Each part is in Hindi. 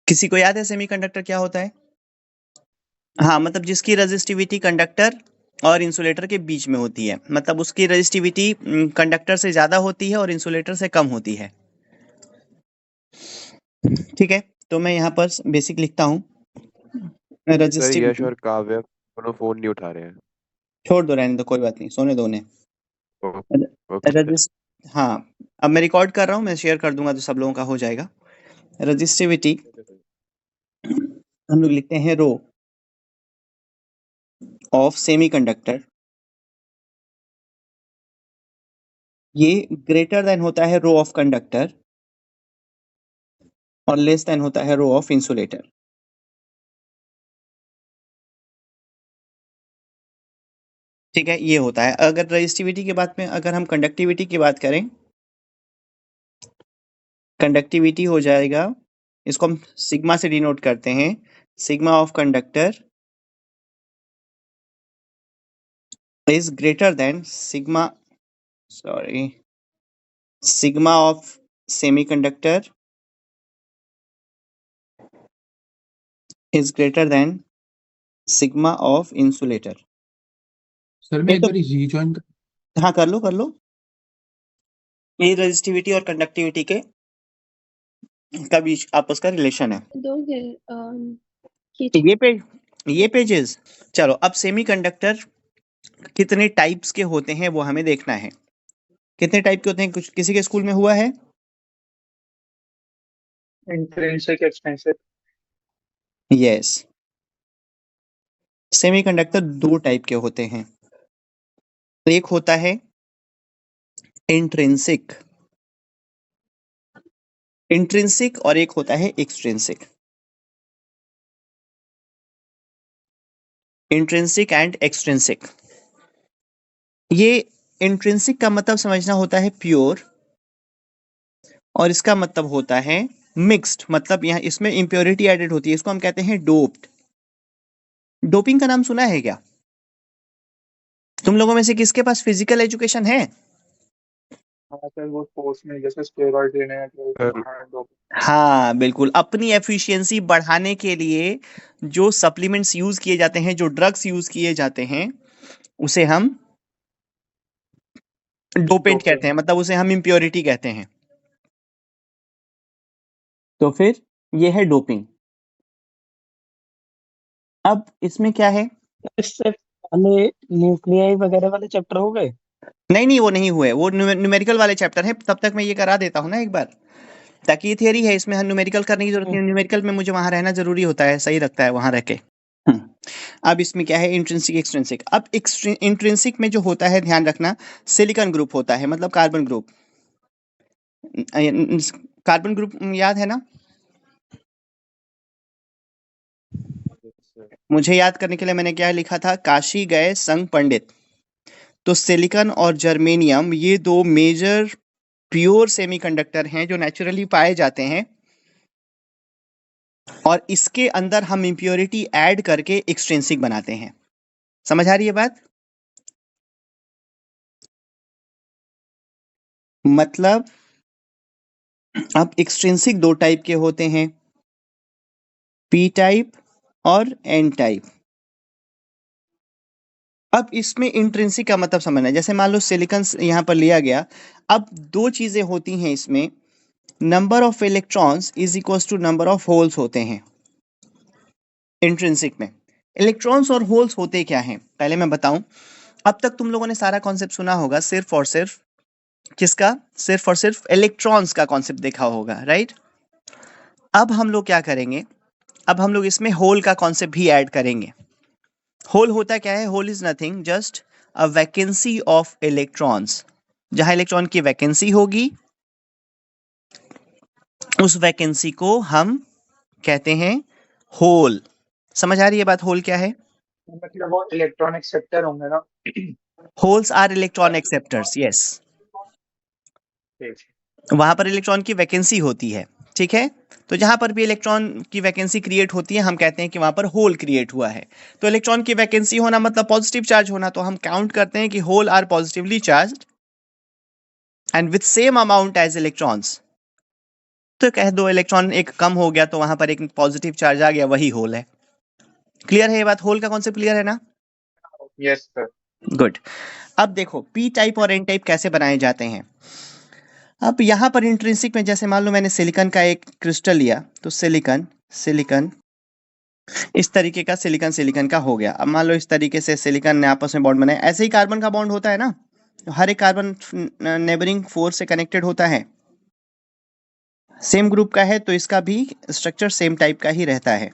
किसी को याद है सेमीकंडक्टर क्या होता है? हाँ, मतलब जिसकी रेजिस्टिविटी कंडक्टर और इंसुलेटर के बीच में होती है, मतलब उसकी रेजिस्टिविटी कंडक्टर से ज्यादा होती है और इंसुलेटर से कम होती है। ठीक है, तो मैं यहाँ पर बेसिक लिखता हूँ सर यश रेजिस्टिविटी। और काव्य दोनों फोन नहीं उठा रहे हैं। छोड़ दो, रहने दो, कोई बात नहीं, सोने दो उन्हें। Okay sir. रजिस्ट हाँ, अब मैं रिकॉर्ड कर रहा हूँ, मैं शेयर कर दूंगा तो सब लोगों का हो जाएगा। रेजिस्टिविटी हम लोग लिखते हैं रो ऑफ सेमीकंडक्टर, ये ग्रेटर देन होता है रो ऑफ कंडक्टर और लेस देन होता है रो ऑफ इंसुलेटर। ठीक है, ये होता है। अगर रेजिस्टिविटी के बाद में अगर हम कंडक्टिविटी की बात करें, कंडक्टिविटी हो जाएगा, इसको हम सिग्मा से डिनोट करते हैं, sigma of conductor is greater than sigma, sorry, sigma of semiconductor is greater than sigma of insulator. Sir मैं ये एक तो बार रीजॉइन हाँ, कर लो कर लो, ये रेजिस्टिविटी और कंडक्टिविटी के का बीच आपस का रिलेशन है। दोगे ये पेजेस, चलो अब सेमीकंडक्टर कितने टाइप्स के होते हैं वो हमें देखना है। कितने टाइप के होते हैं, कुछ किसी के स्कूल में हुआ है? Intrinsic extensive. यस, सेमीकंडक्टर दो टाइप के होते हैं। तो एक होता है इंट्रिंसिक, इंट्रिंसिक और एक होता है एक्सट्रिंसिक। Intrinsic and extrinsic. ये इंट्रिंसिक का मतलब समझना होता है प्योर, और इसका मतलब होता है मिक्स्ड, मतलब यहाँ इसमें इम्प्योरिटी एडेड होती है, इसको हम कहते हैं डोप्ड। डोपिंग का नाम सुना है क्या तुम लोगों में से? किसके पास फिजिकल एजुकेशन है? हाँ सर, वो स्पोर्ट्स में जैसे स्टेरॉइड लेने हैं तो हाँ बिल्कुल, अपनी एफिशिएंसी बढ़ाने के लिए जो सप्लीमेंट्स यूज किए जाते हैं, जो ड्रग्स यूज किए जाते हैं, उसे हम डोपेंट कहते हैं, मतलब उसे हम इम्प्योरिटी कहते हैं। तो फिर ये है डोपिंग। अब इसमें क्या है? इससे पहले न्यूक्लियाई वगैरह वाले चैप्टर हो गए। नहीं नहीं, वो नहीं हुए, वो न्यूमेरिकल वाले चैप्टर है, तब तक मैं ये करा देता हूँ ना एक बार, ताकि ये थियरी है, इसमें न्यूमेरिकल करने की जरूरत नहीं है, न्यूमेरिकल में मुझे वहां रहना जरूरी होता है, सही लगता है वहां रह के। अब इसमें क्या है, इंट्रिंसिक एक्सट्रिंसिक। अब इंट्रिंसिक में जो होता है, ध्यान रखना, सिलिकॉन ग्रुप होता है, मतलब कार्बन ग्रुप। कार्बन ग्रुप याद है ना? मुझे याद करने के लिए मैंने क्या लिखा था, काशी गए संग पंडित। तो सिलिकॉन और जर्मेनियम ये दो मेजर प्योर सेमीकंडक्टर हैं जो नेचुरली पाए जाते हैं, और इसके अंदर हम इम्प्योरिटी ऐड करके एक्सट्रिंसिक बनाते हैं। समझ आ रही है बात? मतलब अब एक्सट्रिंसिक दो टाइप के होते हैं, पी टाइप और एन टाइप। अब इसमें इंट्रिंसिक का मतलब समझना है, जैसे मान लो सिलिकॉन यहाँ पर लिया गया। अब दो चीजें होती हैं इसमें, number of electrons is equals to number of holes होते हैं इंट्रिंसिक में। इलेक्ट्रॉन्स और होल्स होते क्या हैं पहले मैं बताऊं। अब तक तुम लोगों ने सारा कॉन्सेप्ट सुना होगा, सिर्फ और सिर्फ किसका? सिर्फ और सिर्फ इलेक्ट्रॉन्स का कॉन्सेप्ट देखा होगा, राइट? अब हम लोग क्या करेंगे, अब हम लोग इसमें होल का कॉन्सेप्ट भी ऐड करेंगे। होल होता क्या है? Hole is nothing just a vacancy of electrons. जहां इलेक्ट्रॉन की वैकेंसी होगी, उस वैकेंसी को हम कहते हैं होल। समझ आ रही है बात, होल क्या है? मतलब वो इलेक्ट्रॉन एक्सेप्टर होंगे ना। Holes are electron acceptors, yes. वहां पर इलेक्ट्रॉन की वैकेंसी होती है, ठीक है? तो जहां पर भी इलेक्ट्रॉन की वैकेंसी क्रिएट होती है, हम कहते हैं कि वहां पर होल क्रिएट हुआ है। तो इलेक्ट्रॉन की वैकेंसी होना मतलब पॉजिटिव चार्ज होना, तो हम काउंट करते हैं कि hole are positively charged and with same amount as electrons. तो कह दो इलेक्ट्रॉन एक कम हो गया तो वहां पर एक पॉजिटिव चार्ज आ गया, वही होल है। क्लियर है ये बात? होल का कॉन्सेप्ट क्लियर है ना? Yes sir. गुड। अब देखो पी टाइप और एन टाइप कैसे बनाए जाते हैं। अब यहाँ पर इंट्रिंसिक में जैसे मान लो मैंने सिलिकॉन का एक क्रिस्टल लिया, तो सिलिकॉन सिलिकॉन इस तरीके का सिलिकॉन सिलिकॉन का हो गया। अब मान लो इस तरीके से सिलिकॉन ने आपस में बॉन्ड बनाया, ऐसे ही कार्बन का बॉन्ड होता है ना, हर एक कार्बन नेबरिंग फोर्स से कनेक्टेड होता है, सेम ग्रुप का है तो इसका भी स्ट्रक्चर सेम टाइप का ही रहता है।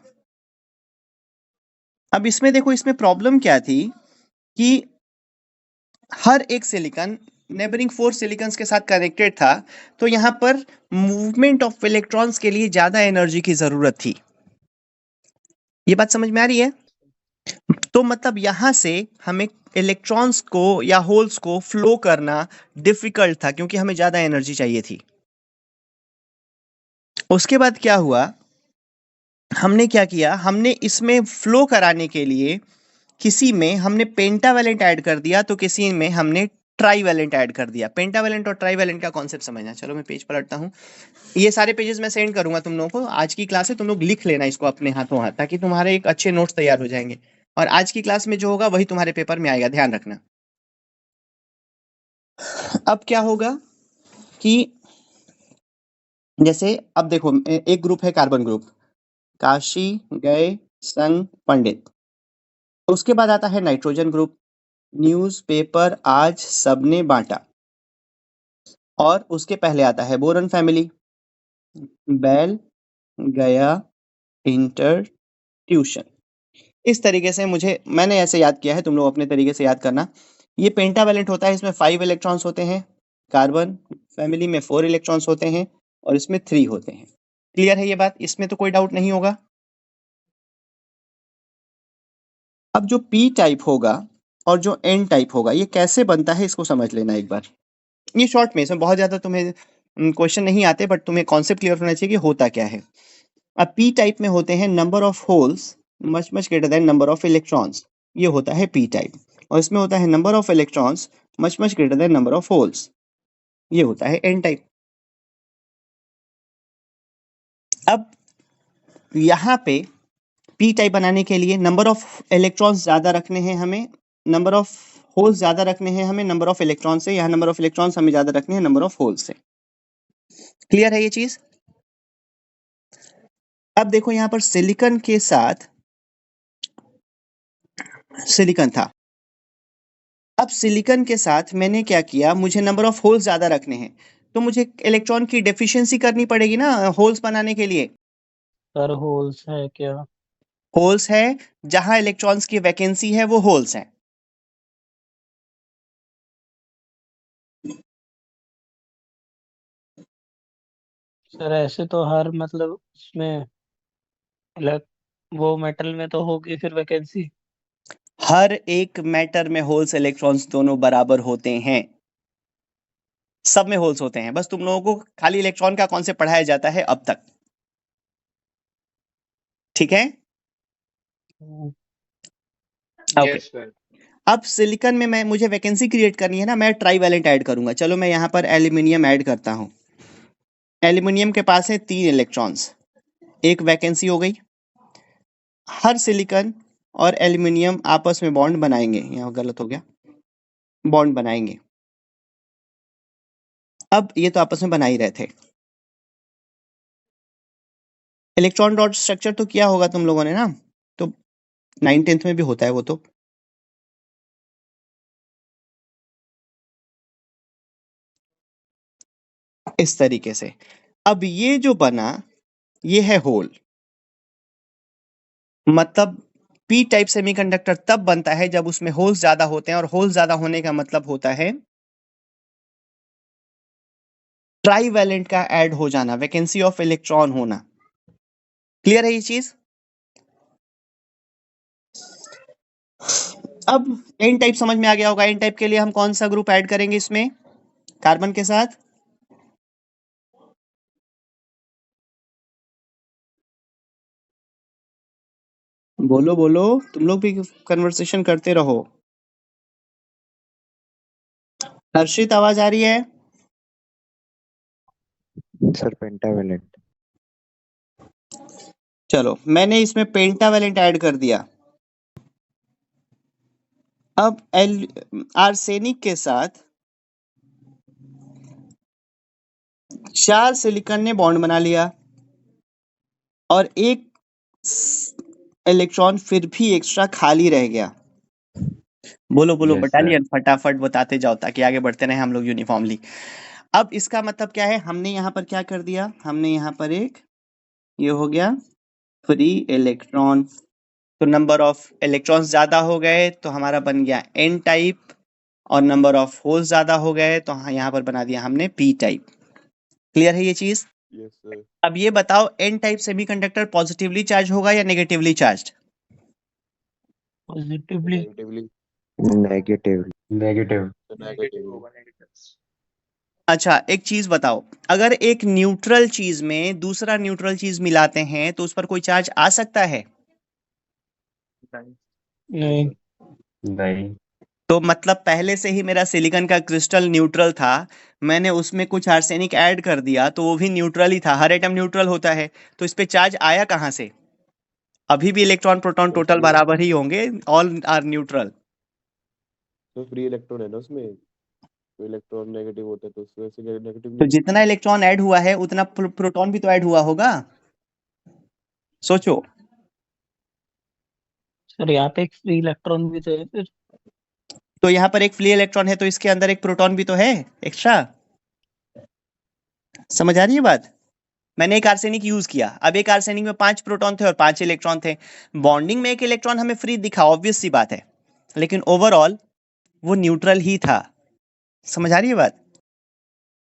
अब इसमें देखो, इसमें प्रॉब्लम क्या थी कि हर एक सिलिकॉन नेबरिंग फोर सिलिकॉन्स के साथ कनेक्टेड था, तो यहाँ पर मूवमेंट ऑफ इलेक्ट्रॉन्स के लिए ज्यादा एनर्जी की जरूरत थी। ये बात समझ में आ रही है? तो मतलब यहां से हमें इलेक्ट्रॉन्स को या होल्स को फ्लो करना डिफिकल्ट था, क्योंकि हमें ज्यादा एनर्जी चाहिए थी। उसके बाद क्या हुआ, हमने क्या किया, हमने इसमें फ्लो कराने के लिए किसी में हमने पेंटावैलेंट ऐड कर दिया, तो किसी में हमने ट्राईवैलेंट ऐड कर दिया। पेंटावैलेंट और ट्राईवैलेंट का कॉन्सेप्ट समझना। चलो मैं पेज पलटता हूँ, ये सारे पेजेस मैं सेंड करूंगा तुम लोगों को। आज की क्लास है, तुम लोग लिख लेना इसको अपने हाथों हाथ, ताकि तुम्हारे एक अच्छे नोट्स तैयार हो जाएंगे, और आज की क्लास में जो होगा वही तुम्हारे पेपर में आएगा, ध्यान रखना। अब क्या होगा कि जैसे अब देखो, एक ग्रुप है कार्बन ग्रुप, काशी गए संग पंडित। उसके बाद आता है नाइट्रोजन ग्रुप, न्यूज़पेपर आज सबने बांटा। और उसके पहले आता है बोरन फैमिली, बैल गया इंटर ट्यूशन। इस तरीके से मैंने ऐसे याद किया है, तुम लोग अपने तरीके से याद करना। ये पेंटावैलेंट होता है, इसमें 5 इलेक्ट्रॉन्स होते हैं, कार्बन फैमिली में 4 इलेक्ट्रॉन्स होते हैं, और इसमें 3 होते हैं। क्लियर है ये बात? इसमें तो कोई डाउट नहीं होगा। अब जो पी टाइप होगा और जो एन टाइप होगा, ये कैसे बनता है इसको समझ लेना एक बार। ये शॉर्ट में, इसमें बहुत ज्यादा तुम्हें क्वेश्चन नहीं आते, बट तुम्हें कॉन्सेप्ट क्लियर होना चाहिए कि होता क्या है। अब पी टाइप में होते हैं number of holes much much greater than number of electrons, ये होता है पी टाइप। और इसमें होता है number of electrons much much greater than number of holes, ये होता है एन टाइप। अब यहाँ पे पी टाइप बनाने के लिए नंबर ऑफ इलेक्ट्रॉन्स ज्यादा रखने हैं हमें, नंबर ऑफ होल्स ज्यादा रखने हैं हमें नंबर ऑफ इलेक्ट्रॉन से। यहाँ नंबर ऑफ इलेक्ट्रॉन्स हमें ज्यादा रखने हैं नंबर ऑफ होल्स से। क्लियर है ये चीज? अब देखो यहाँ पर सिलिकॉन के साथ सिलिकॉन था। अब सिलिकॉन के साथ मैंने क्या किया, मुझे नंबर ऑफ होल्स ज्यादा रखने हैं, तो मुझे इलेक्ट्रॉन की डेफिशिएंसी करनी पड़ेगी ना होल्स बनाने के लिए। सर होल्स है क्या? होल्स है, जहां इलेक्ट्रॉन्स की वैकेंसी है वो होल्स है। सर ऐसे तो हर मतलब उसमें इलेक्ट वो मेटल में तो होगी फिर वैकेंसी। हर एक मैटर में होल्स इलेक्ट्रॉन्स दोनों बराबर होते हैं, सब में होल्स होते हैं, बस तुम लोगों को खाली इलेक्ट्रॉन का कॉन्सेप्ट पढ़ाया जाता है अब तक। ठीक है? ओके। Yes sir. अब सिलिकॉन में मुझे वैकेंसी क्रिएट करनी है ना, मैं ट्राईवैलेंट ऐड करूंगा। चलो मैं यहाँ पर एल्यूमिनियम ऐड करता हूँ। एल्यूमिनियम के पास है 3 इलेक्ट्रॉन्स, एक वैकेंसी हो गई। हर सिलिकॉन और एल्यूमिनियम आपस में बॉन्ड बनाएंगे, यहाँ गलत हो गया, बॉन्ड बनाएंगे। अब ये तो आपस में बना ही रहे थे। इलेक्ट्रॉन डॉट स्ट्रक्चर तो किया होगा तुम लोगों ने ना, तो 9th-10th में भी होता है वो तो। इस तरीके से अब ये जो बना, ये है होल। मतलब पी टाइप सेमीकंडक्टर तब बनता है जब उसमें होल्स ज्यादा होते हैं, और होल्स ज्यादा होने का मतलब होता है ट्राईवैलेंट का ऐड हो जाना, वैकेंसी ऑफ इलेक्ट्रॉन होना। क्लियर है ये चीज? अब एन टाइप समझ में आ गया होगा। एन टाइप के लिए हम कौन सा ग्रुप ऐड करेंगे इसमें कार्बन के साथ? बोलो बोलो, तुम लोग भी कन्वर्सेशन करते रहो। हर्षित आवाज आ रही है? Sir pentavalent. चलो मैंने इसमें पेंटावेलेंट ऐड कर दिया। अब आर्सेनिक के साथ 4 सिलिकॉन ने बॉन्ड बना लिया और एक इलेक्ट्रॉन फिर भी एक्स्ट्रा खाली रह गया। बोलो बोलो Yes, बटालियन, फटाफट बताते जाओ ताकि आगे बढ़ते रहे हम लोग यूनिफॉर्मली। अब इसका मतलब क्या है, हमने यहाँ पर क्या कर दिया, हमने यहाँ पर एक ये हो गया फ्री इलेक्ट्रॉन। तो नंबर ऑफ इलेक्ट्रॉन्स ज्यादा हो गए तो हमारा बन गया एन टाइप, और नंबर ऑफ होल्स ज्यादा हो गए तो यहाँ पर बना दिया हमने पी टाइप। क्लियर है ये चीज? Yes sir. अब ये बताओ N type semiconductor positively charge होगा या negatively charge? Positively. Negatively. Negatively. negative. Negative होगा नेगेटिव। अच्छा एक चीज बताओ, अगर एक न्यूट्रल चीज में दूसरा न्यूट्रल चीज मिलाते हैं तो उस पर कोई चार्ज आ सकता है? नहीं। नहीं. तो मतलब पहले से ही मेरा सिलिकॉन का क्रिस्टल न्यूट्रल था, मैंने उसमें कुछ आर्सेनिक ऐड कर दिया तो वो भी न्यूट्रल ही था, हर एटम न्यूट्रल होता है, तो इस पे चार्ज आया कहाँ से? अभी भी इलेक्ट्रॉन प्रोटॉन टोटल बराबर ही होंगे, ऑल आर न्यूट्रल। तो फ्री इलेक्ट्रॉन है ना उसमें, तो इलेक्ट्रॉन नेगेटिव होता है तो उसकी वजह से नेगेटिव तो नहीं जितना इलेक्ट्रॉन ऐड हुआ है उतना प्रोटॉन भी तो ऐड हुआ होगा, सोचो। सर यहाँ पे एक फ्री इलेक्ट्रॉन भी तो है फिर। तो यहाँ पर एक फ्री इलेक्ट्रॉन है तो इसके अंदर एक प्रोटॉन भी तो है एक्स्ट्रा। समझ आ रही है बात? मैंने एक आर्सेनिक यूज किया, अब एक आर्सेनिक में 5 प्रोटॉन थे और 5 इलेक्ट्रॉन थे, बॉन्डिंग में एक इलेक्ट्रॉन हमें फ्री दिखा, ऑब्वियस सी बात है, लेकिन ओवरऑल वो न्यूट्रल ही था। समझ आ रही है बात?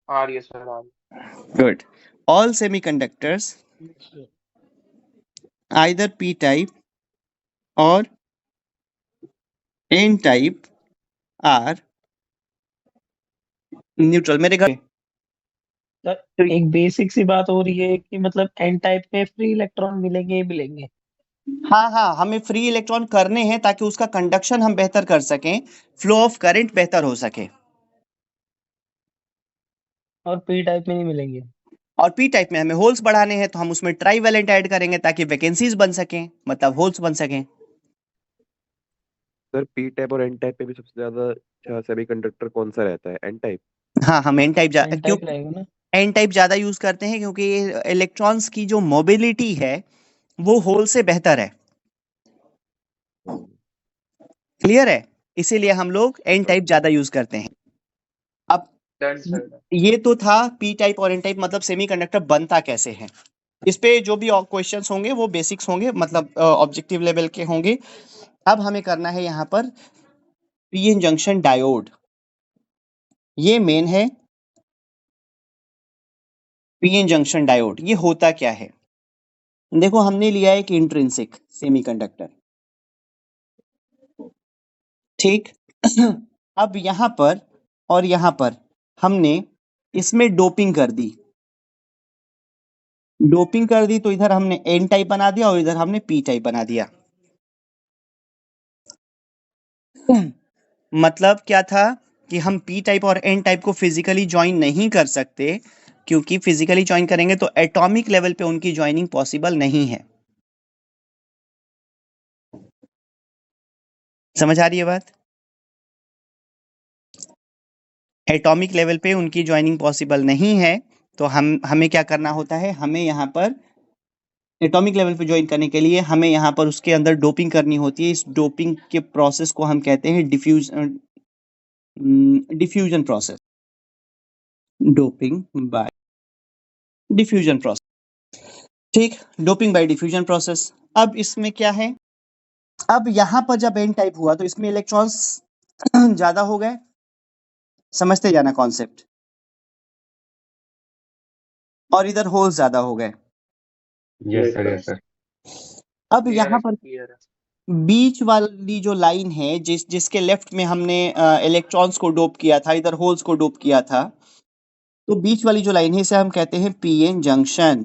आ रही है सर, आ रही good. All semiconductors either P type और एन टाइप आर न्यूट्रल। मेरे घर सर एक बेसिक सी बात हो रही है कि मतलब एन टाइप में फ्री इलेक्ट्रॉन मिलेंगे ही मिलेंगे, हाँ हाँ, हमें फ्री इलेक्ट्रॉन करने हैं ताकि उसका कंडक्शन हम बेहतर कर सकें, फ्लो ऑफ करंट बेहतर हो सके। और पी टाइप में नहीं मिलेंगे। और पी टाइप में हमें होल्स बढ़ाने हैं तो हम उसमें ट्राईवैलेंट ऐड करेंगे ताकि वैकेंसीज बन सकें, मतलब होल्स बन सकें। सर पी टाइप और एन टाइप में भी सबसे ज्यादा अच्छा सेमीकंडक्टर कौन सा रहता है? N type. हाँ हम एन टाइप एन क्यों टाइप रहेगा ना। एन टाइप ज्यादा यूज करते हैं क्योंकि इलेक्ट्रॉन्स की जो मोबिलिटी है वो होल से बेहतर है। क्लियर है? इसीलिए हम लोग एन टाइप ज्यादा यूज करते हैं। अब है। सर ये तो था पी टाइप और एन टाइप, मतलब सेमीकंडक्टर बनता कैसे है। इस पे जो भी क्वेश्चंस होंगे वो बेसिक्स होंगे, मतलब ऑब्जेक्टिव लेवल के होंगे। अब हमें करना है यहाँ पर पीएन जंक्शन डायोड, ये मेन है। पीएन जंक्शन डायोड ये होता क्या है? देखो हमने लिया एक इंट्रिंसिक सेमीकंडक्टर, ठीक। अब यहाँ पर और यहाँ पर हमने इसमें डोपिंग कर दी, डोपिंग कर दी तो इधर हमने एन टाइप बना दिया और इधर हमने पी टाइप बना दिया। मतलब क्या था कि हम पी टाइप और एन टाइप को फिजिकली ज्वाइन नहीं कर सकते, क्योंकि फिजिकली ज्वाइन करेंगे तो एटॉमिक लेवल पे उनकी ज्वाइनिंग पॉसिबल नहीं है। समझ आ रही है बात? एटॉमिक लेवल पे उनकी ज्वाइनिंग पॉसिबल नहीं है, तो हमें क्या करना होता है, हमें यहाँ पर एटॉमिक लेवल पे ज्वाइन करने के लिए हमें यहाँ पर उसके अंदर डोपिंग करनी होती है। इस डोपिंग के प्रोसेस को हम कहते हैं diffusion process, doping by diffusion process, ठीक। Doping by diffusion process. अब इसमें क्या है, अब यहाँ पर जब एन टाइप हुआ तो इसमें इलेक्ट्रॉन्स ज्यादा हो गए, समझते जाना कॉन्सेप्ट, और इधर होल्स ज्यादा हो गए। Yes, sir. Yes, sir. अब यहाँ पर क्लियर है। बीच वाली जो लाइन है जिसके लेफ्ट में हमने इलेक्ट्रॉन्स को डोप किया था, इधर होल्स को डोप किया था, तो बीच वाली जो लाइन है इसे हम कहते हैं पीएन जंक्शन।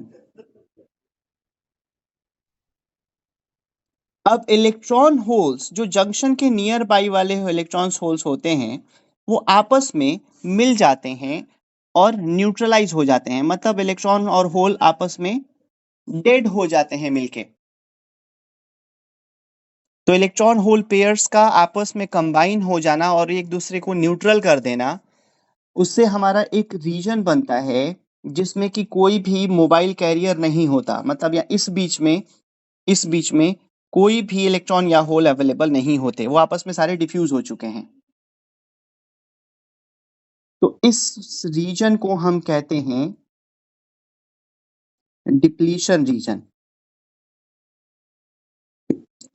अब इलेक्ट्रॉन होल्स जो जंक्शन के नियर बाई वाले इलेक्ट्रॉन होल्स होते हैं वो आपस में मिल जाते हैं और न्यूट्रलाइज हो जाते हैं, मतलब इलेक्ट्रॉन और होल आपस में डेड हो जाते हैं मिलके। तो इलेक्ट्रॉन होल पेयर्स का आपस में कंबाइन हो जाना और एक दूसरे को न्यूट्रल कर देना, उससे हमारा एक रीजन बनता है जिसमें कि कोई भी मोबाइल कैरियर नहीं होता, मतलब या इस बीच में कोई भी इलेक्ट्रॉन या होल अवेलेबल नहीं होते, वो आपस में सारे डिफ्यूज हो चुके हैं। तो इस रीजन को हम कहते हैं डिप्लीशन रीजन।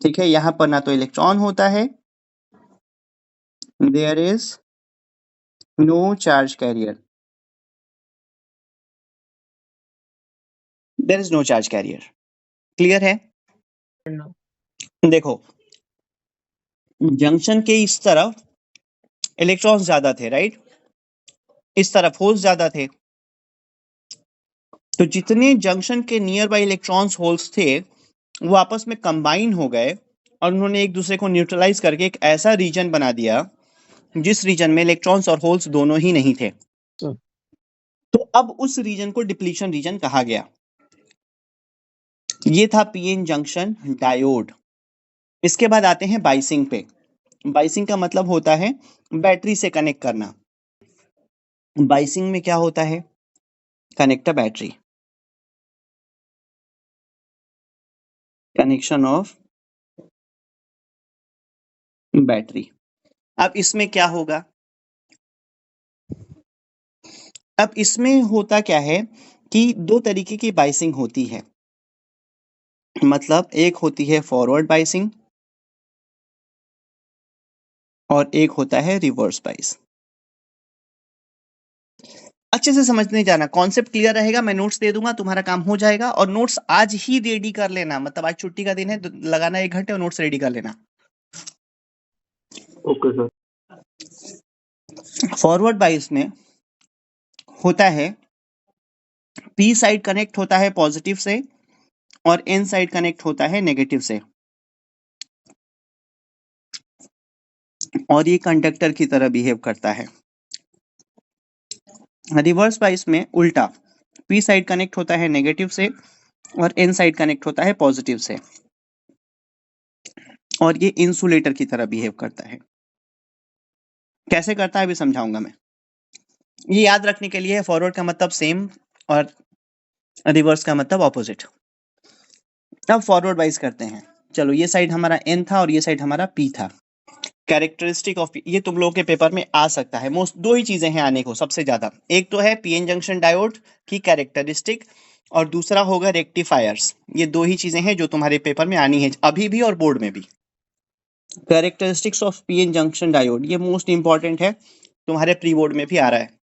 ठीक है, यहां पर ना तो इलेक्ट्रॉन होता है, there is no charge carrier, there is no charge carrier. Clear है? No. देखो, जंक्शन के इस तरफ इलेक्ट्रॉन्स ज्यादा थे, राइट? इस तरफ होल्स ज्यादा थे। तो जितने जंक्शन के नियर बाई इलेक्ट्रॉन्स होल्स थे वो आपस में कंबाइन हो गए और उन्होंने एक दूसरे को न्यूट्रलाइज करके एक ऐसा रीजन बना दिया जिस रीजन में इलेक्ट्रॉन्स और होल्स दोनों ही नहीं थे। So, तो अब उस रीजन को डिप्लीशन रीजन कहा गया। ये था पीएन जंक्शन डायोड। इसके बाद आते हैं बाइसिंग पे। बाइसिंग का मतलब होता है बैटरी से कनेक्ट करना। बाइसिंग में क्या होता है? Connect a battery, connection of battery. अब इसमें क्या होगा? अब इसमें होता क्या है कि दो तरीके की बाइसिंग होती है। मतलब एक होती है फॉरवर्ड बाइसिंग और एक होता है रिवर्स बाइस। अच्छे से समझने जाना, कॉन्सेप्ट क्लियर रहेगा, मैं नोट्स दे दूंगा, तुम्हारा काम हो जाएगा। और नोट्स आज ही रेडी कर लेना, मतलब आज छुट्टी का दिन है, लगाना 1 घंटे और नोट्स रेडी कर लेना। Okay sir. फॉरवर्ड बाइस में होता है पी साइड कनेक्ट होता है पॉजिटिव से और एन साइड कनेक्ट होता है नेगेटिव से, और ये कंडक्टर की तरह बिहेव करता है। रिवर्स बाइस में उल्टा, पी साइड कनेक्ट होता है नेगेटिव से और एन साइड कनेक्ट होता है पॉजिटिव से, और ये इंसुलेटर की तरह बिहेव करता है। कैसे करता है अभी समझाऊंगा मैं। ये याद रखने के लिए फॉरवर्ड का मतलब सेम और रिवर्स का मतलब ऑपोजिट। अब फॉरवर्ड वाइज करते हैं। चलो, ये साइड हमारा एन था और ये साइड हमारा पी था। कैरेक्टरिस्टिक ऑफ ये तुम लोगों के पेपर में आ सकता है। मोस्ट दो ही चीजें हैं आने को सबसे ज्यादा, एक तो है पीएन जंक्शन डायोड की कैरेक्टरिस्टिक और दूसरा होगा रेक्टिफायर्स। ये दो ही चीजें हैं जो तुम्हारे पेपर में आनी है अभी भी और बोर्ड में भी। Characteristics of PN junction diode ये मोस्ट इंपॉर्टेंट है, तुम्हारे प्री बोर्ड में भी आ रहा है।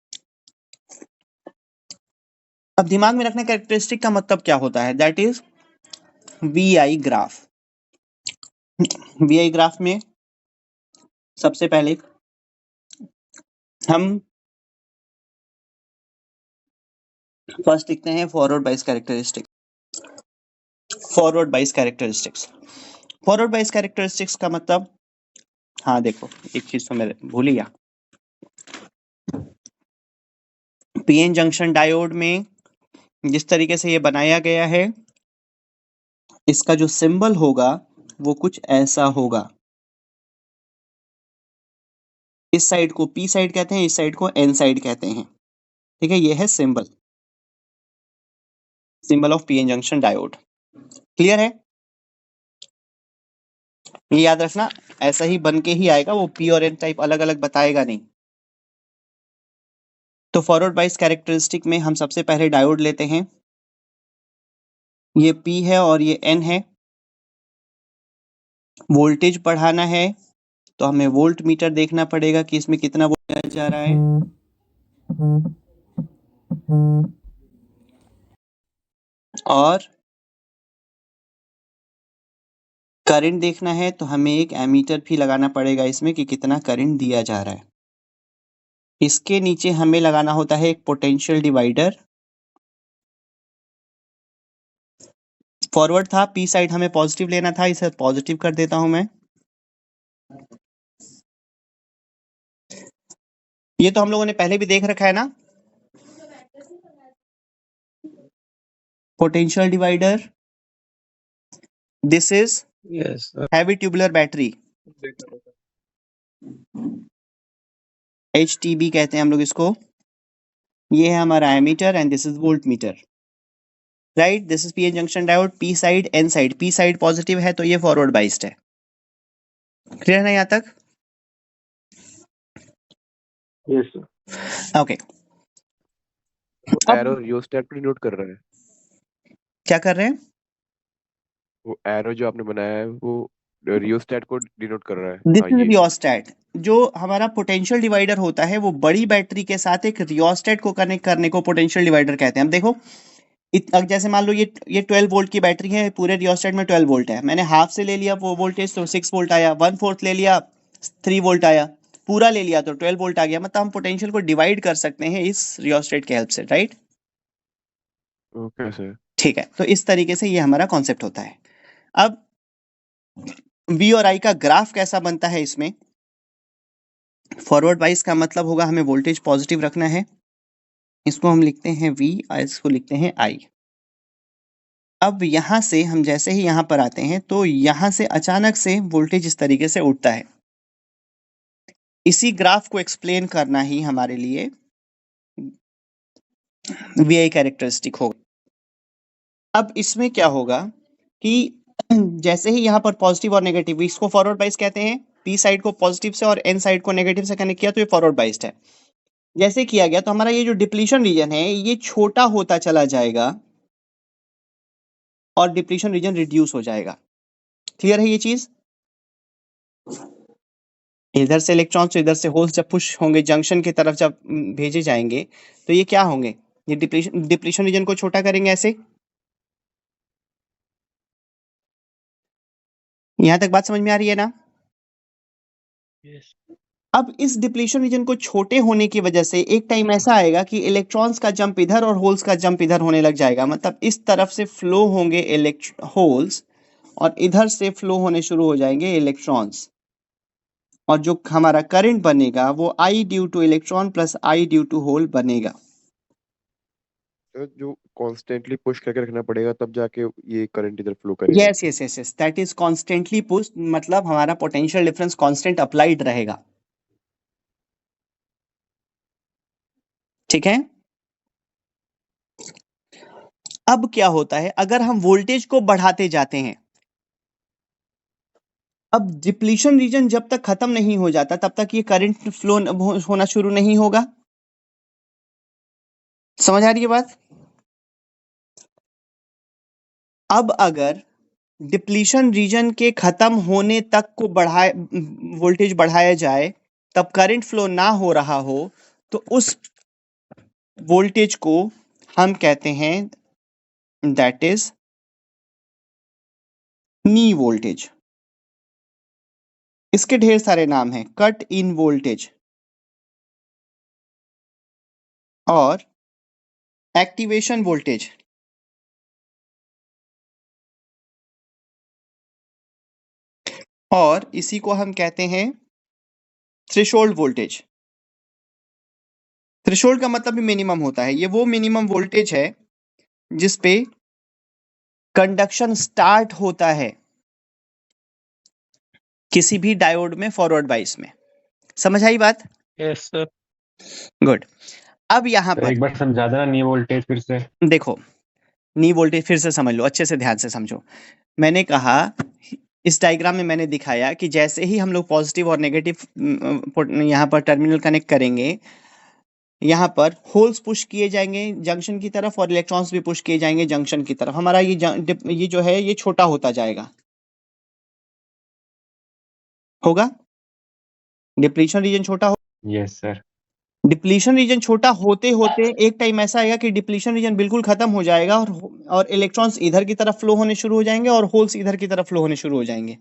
अब दिमाग में रखना कैरेक्टरिस्टिक का मतलब क्या होता है, that is VI graph. VI graph में सबसे पहले हम फर्स्ट लिखते हैं फॉरवर्ड बाइस कैरेक्टरिस्टिक। फॉरवर्ड बाइस कैरेक्टरिस्टिक्स, फॉरवर्ड बाइस कैरेक्टरिस्टिक्स का मतलब, हाँ देखो एक चीज तो मैं भूल ही गया। पीएन जंक्शन डायोड में जिस तरीके से ये बनाया गया है, इसका जो सिंबल होगा वो कुछ ऐसा होगा। इस साइड को पी साइड कहते हैं, इस साइड को एन साइड कहते हैं। ठीक है, ये है symbol, symbol of PN junction diode. Clear है? ये याद रखना, ऐसा ही बन के ही आएगा, वो पी और एन टाइप अलग अलग बताएगा नहीं। तो फॉरवर्ड बाइस कैरेक्टरिस्टिक में हम सबसे पहले डायोड लेते हैं। ये पी है और ये एन है। वोल्टेज बढ़ाना है तो हमें वोल्ट मीटर देखना पड़ेगा कि इसमें कितना वोल्टेज जा रहा है। और करंट देखना है तो हमें एक एमीटर भी लगाना पड़ेगा इसमें कि कितना करंट दिया जा रहा है। इसके नीचे हमें लगाना होता है एक पोटेंशियल डिवाइडर। फॉरवर्ड था, पी साइड हमें पॉजिटिव लेना था, इसे पॉजिटिव कर देता हूं मैं। ये तो हम लोगों ने पहले भी देख रखा है ना। potential divider. This is Yes, sir. heavy tubular battery, HTB कहते हैं हम लोग इसको. ये है हमारा ammeter and this is voltmeter, right. This is PN junction diode, P side N side. P side positive है तो ये फॉरवर्ड बाइस्ड है. क्लियर है ना यहाँ तक? Yes sir. ओके. वो एरो रियोस्टेट को डिनोट कर रहा है. क्या कर रहे हैं? वो एरो जो आपने बनाया है वो रियोस्टेट को डिनोट कर रहा है. दिस हाँ इज ये रियोस्टेट. जो हमारा पोटेंशियल डिवाइडर होता है वो बड़ी बैटरी के साथ एक रियोस्टेट को कनेक्ट करने को पोटेंशियल डिवाइडर कहते हैं. अब देखो अब जैसे मान लो ये 12 वोल्ट की बैटरी है, पूरे रियोस्टेट में 12 वोल्ट है. मैंने हाफ से ले लिया वो वोल्टेज तो 6 वोल्ट आया, 1/4 ले लिया 3 वोल्ट आया, पूरा ले लिया तो 12 वोल्ट आ गया. मतलब हम पोटेंशियल को डिवाइड कर सकते हैं इस रियोस्टेट के हेल्प से, राइट. Okay sir. ठीक है, तो इस तरीके से ये हमारा कॉन्सेप्ट होता है. अब V और I का ग्राफ कैसा बनता है इसमें? फॉरवर्ड बाइस का मतलब होगा हमें वोल्टेज पॉजिटिव रखना है, इसको हम लिखते हैं V और इसको लिखते हैं I. अब यहां से हम जैसे ही यहां पर आते हैं तो यहां से अचानक से वोल्टेज इस तरीके से उठता है. इसी ग्राफ को एक्सप्लेन करना ही हमारे लिए VI कैरेक्टरिस्टिक होगा. अब इसमें क्या होगा कि जैसे ही यहाँ पर पॉजिटिव और नेगेटिव, इसको फॉरवर्ड बाइस कहते हैं. पी साइड को पॉजिटिव से और एन साइड को नेगेटिव से कनेक्ट किया तो ये फॉरवर्ड बाइस्ड है. जैसे किया गया तो हमारा ये जो डिप्लीशन रीजन है ये छोटा होता चला जाएगा और डिप्लीशन रीजन रिड्यूस हो जाएगा. क्लियर है ये चीज? इधर से इलेक्ट्रॉन तो इधर से होल्स जब पुश होंगे जंक्शन की तरफ जब भेजे जाएंगे तो ये क्या होंगे? ये डिप्लीशन रीजन को छोटा करेंगे ऐसे. यहां तक बात समझ में आ रही है ना? Yes. अब इस डिप्लीशन रीजन को छोटे होने की वजह से एक टाइम ऐसा आएगा कि इलेक्ट्रॉन्स का जंप इधर और होल्स का जंप इधर होने लग जाएगा. मतलब इस तरफ से फ्लो होंगे होल्स और इधर से फ्लो होने शुरू हो जाएंगे इलेक्ट्रॉन्स. और जो हमारा करंट बनेगा वो I due to electron plus I due to hole बनेगा. तो जो कॉन्स्टेंटली पुश करके रखना पड़ेगा तब जाके ये करंट इधर फ्लो करेगा. Yes yes yes yes, that is constantly push. मतलब हमारा पोटेंशियल डिफरेंस कांस्टेंट अप्लाइड रहेगा. ठीक है. अब क्या होता है अगर हम वोल्टेज को बढ़ाते जाते हैं? अब डिप्लीशन रीजन जब तक खत्म नहीं हो जाता तब तक ये करंट फ्लो होना शुरू नहीं होगा. समझ आ रही है बात? अब अगर डिप्लीशन रीजन के खत्म होने तक को वोल्टेज बढ़ाया जाए तब करंट फ्लो ना हो रहा हो तो उस वोल्टेज को हम कहते हैं दैट इज नी वोल्टेज. इसके ढेर सारे नाम हैं. कट इन वोल्टेज और एक्टिवेशन वोल्टेज और इसी को हम कहते हैं थ्रेशोल्ड वोल्टेज. थ्रेशोल्ड का मतलब भी मिनिमम होता है. ये वो मिनिमम वोल्टेज है जिस पे कंडक्शन स्टार्ट होता है किसी भी डायोड में फॉरवर्ड बाइस में. समझ आई बात? Yes, sir. गुड. अब यहाँ सर पर एक बार समझा देना नी वोल्टेज फिर से. देखो, नी वोल्टेज फिर से समझ लो, अच्छे से ध्यान से समझो. मैंने कहा इस डायग्राम में मैंने दिखाया कि जैसे ही हम लोग पॉजिटिव और नेगेटिव यहाँ पर टर्मिनल कनेक्ट करेंगे, यहाँ पर होल्स पुश किए जाएंगे जंक्शन की तरफ और इलेक्ट्रॉन्स भी पुश किए जाएंगे जंक्शन की तरफ. हमारा ये जो है ये छोटा होता जाएगा. होगा? डिप्लीशन रीजन छोटा हो. Yes sir. डिप्लीशन रीजन छोटा होते होते एक टाइम ऐसा आएगा कि डिप्लीशन रीजन बिल्कुल खत्म हो जाएगा और इलेक्ट्रॉन्स इधर की तरफ फ्लो होने शुरू हो जाएंगे और होल्स इधर की तरफ फ्लो होने शुरू हो जाएंगे.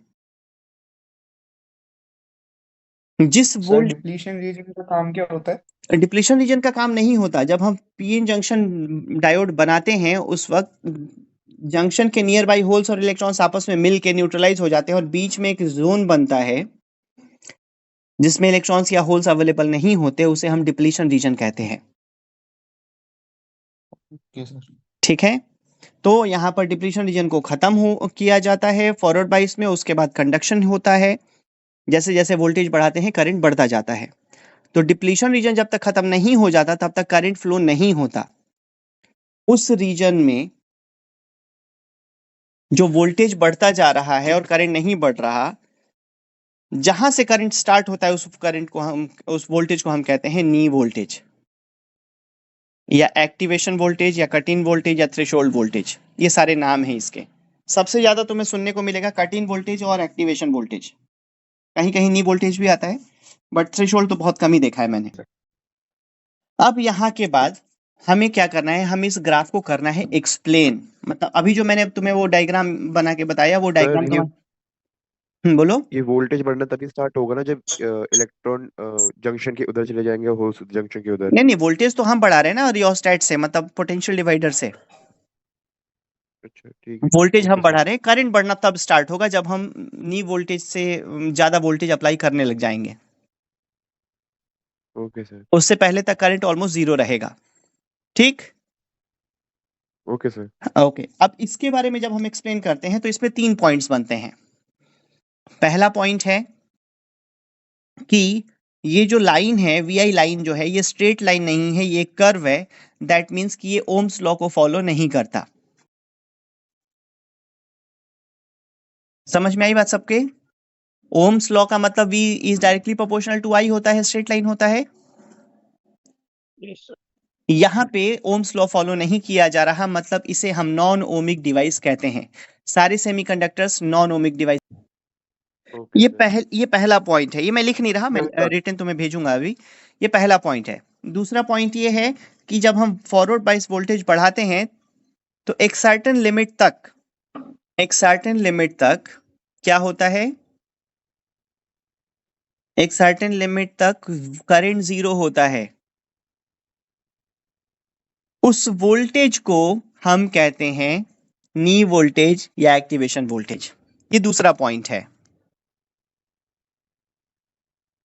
जिस सर वोल्ट डिप्लीशन रीजन का काम क्या होता है? डिप्लीशन रीजन का काम नहीं होता. जब हम पीएन जंक्शन डायोड बनाते हैं उस वक्त जंक्शन के नियर बाई होल्स और इलेक्ट्रॉन्स आपस में मिल के न्यूट्रलाइज हो जाते हैं और बीच में एक जोन बनता है जिसमें इलेक्ट्रॉन्स या होल्स अवेलेबल नहीं होते, उसे हम डिप्लीशन रीजन कहते हैं. Okay sir. ठीक है. तो यहाँ पर डिप्लीशन रीजन को खत्म हो किया जाता है फॉरवर्ड बाइस में, उसके बाद कंडक्शन होता है। जैसे जैसे वोल्टेज बढ़ाते हैं करंट बढ़ता जाता है। तो डिप्लीशन रीजन जब तक खत्म नहीं हो जाता तब तक करंट फ्लो नहीं होता। उस रीजन में जो वोल्टेज बढ़ता जा रहा है और करंट नहीं बढ़ रहा, जहां से करंट स्टार्ट होता है उस वोल्टेज को हम कहते हैं नी वोल्टेज, या एक्टिवेशन वोल्टेज, या कट इन वोल्टेज, या थ्रेशोल्ड वोल्टेज। ये सारे नाम हैं इसके। सबसे ज्यादा तुम्हें सुनने को मिलेगा कट इन वोल्टेज और एक्टिवेशन वोल्टेज। कहीं कहीं नी वोल्टेज भी आता है, बट थ्रेशोल्ड तो बहुत कम ही देखा है मैंने। अब यहाँ के बाद हमें क्या करना है, हमें इस ग्राफ को करना है एक्सप्लेन। मतलब अभी जो मैंने तुम्हें वो डायग्राम बना के बताया, वो डायग्राम ये बोलो। ये वोल्टेज बढ़ना तभी स्टार्ट होगा ना जब इलेक्ट्रॉन जंक्शन के उधर चले जाएंगे, होल्स जंक्शन के उधर। नहीं नहीं, वोल्टेज तो हम बढ़ा रहे हैं ना रियोस्टेट से, मतलब पोटेंशियल डिवाइडर से। अच्छा ठीक है, वोल्टेज हम ओके बढ़ा सर। रहे हैं, करंट बढ़ना तब स्टार्ट होगा जब हम नी वोल्टेज से ज्यादा वोल्टेज अप्लाई करने लग जाएंगे। Okay sir. उससे पहले तक करंट ऑलमोस्ट जीरो रहेगा। ठीक, ओके सर। ओके। अब इसके बारे में जब हम एक्सप्लेन करते हैं तो इसमें 3 पॉइंट्स बनते हैं। पहला पॉइंट है कि ये जो लाइन है वी लाइन जो है, ये स्ट्रेट लाइन नहीं है, ये कर्व है। दैट मीन्स कि ये ओम्स लॉ को फॉलो नहीं करता। समझ में आई बात सबके? ओम्स लॉ का मतलब V is directly proportional to I होता है, स्ट्रेट लाइन होता है। Yes, sir. यहाँ पे ओम्स लॉ फॉलो नहीं किया जा रहा, मतलब इसे हम नॉन ओमिक डिवाइस कहते हैं। सारे semiconductors non ohmic device. Okay sir. ये पहला पॉइंट है। ये मैं लिख नहीं रहा, मैं रिटन तुम्हें भेजूंगा अभी। ये पहला पॉइंट है। दूसरा पॉइंट ये है कि जब हम फॉरवर्ड बाइस वोल्टेज बढ़ाते हैं तो एक सर्टेन लिमिट तक क्या होता है, एक सर्टेन लिमिट तक करंट जीरो होता है। उस वोल्टेज को हम कहते हैं नी वोल्टेज या एक्टिवेशन वोल्टेज। ये दूसरा पॉइंट है।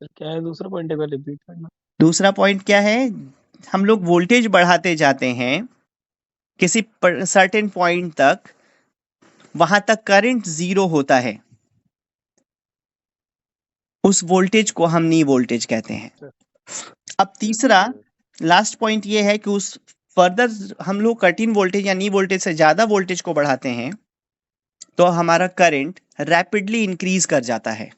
तो क्या है दूसरा पॉइंट, एक बार रिपीट करना। दूसरा पॉइंट क्या है, हम लोग वोल्टेज बढ़ाते जाते हैं किसी सर्टेन पॉइंट तक, वहां तक करंट जीरो होता है। उस वोल्टेज को हम नी वोल्टेज कहते हैं। अब तीसरा लास्ट पॉइंट ये है कि उस फर्दर हम लोग कट इन वोल्टेज या नी वोल्टेज से ज्यादा वोल्टेज को बढ़ाते हैं तो हमारा करंट रैपिडली इंक्रीज कर जाता है।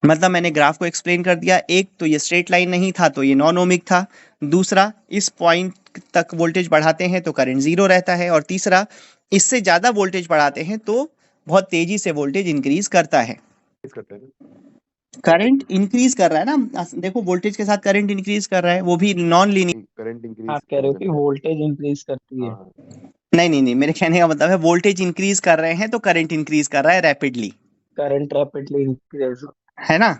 मतलब मैंने ग्राफ को एक्सप्लेन कर दिया। एक तो ये स्ट्रेट लाइन नहीं था तो ये नॉन ओमिक था। दूसरा, इस पॉइंट तक वोल्टेज बढ़ाते हैं तो करंट जीरो रहता है। और तीसरा, इससे ज्यादा वोल्टेज बढ़ाते हैं तो बहुत तेजी से वोल्टेज इंक्रीज करता है। करंट इंक्रीज कर रहा है ना, देखो वोल्टेज के साथ करंट इंक्रीज कर रहा है, वो भी नॉन लीनियर। करंट इंक्रीज आप कह रहे हो कि वोल्टेज इंक्रीज करती है। नहीं नहीं नहीं, मेरे कहने का मतलब है वोल्टेज इंक्रीज कर रहे हैं तो करंट इंक्रीज कर रहा है रैपिडली, करंट रैपिडली इंक्रीज। है ना।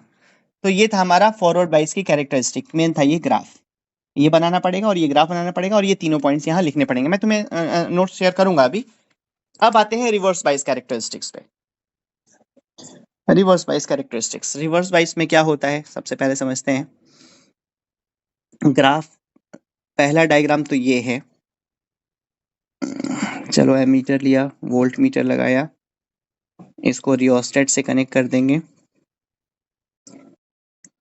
तो ये था हमारा फॉरवर्ड बाइस की कैरेक्टरिस्टिक, मेन था ये ग्राफ। ये बनाना पड़ेगा और ये ग्राफ बनाना पड़ेगा और ये तीनों पॉइंट्स यहाँ लिखने पड़ेंगे। मैं तुम्हें नोट्स शेयर करूंगा अभी। अब आते हैं रिवर्स बाइस कैरेक्टरिस्टिक्स पे। Reverse bias characteristics, reverse bias में क्या होता है सबसे पहले समझते हैं। ग्राफ, पहला डायग्राम तो ये है। चलो एमीटर लिया, वोल्ट मीटर लगाया, इसको रियोस्टेट से कनेक्ट कर देंगे।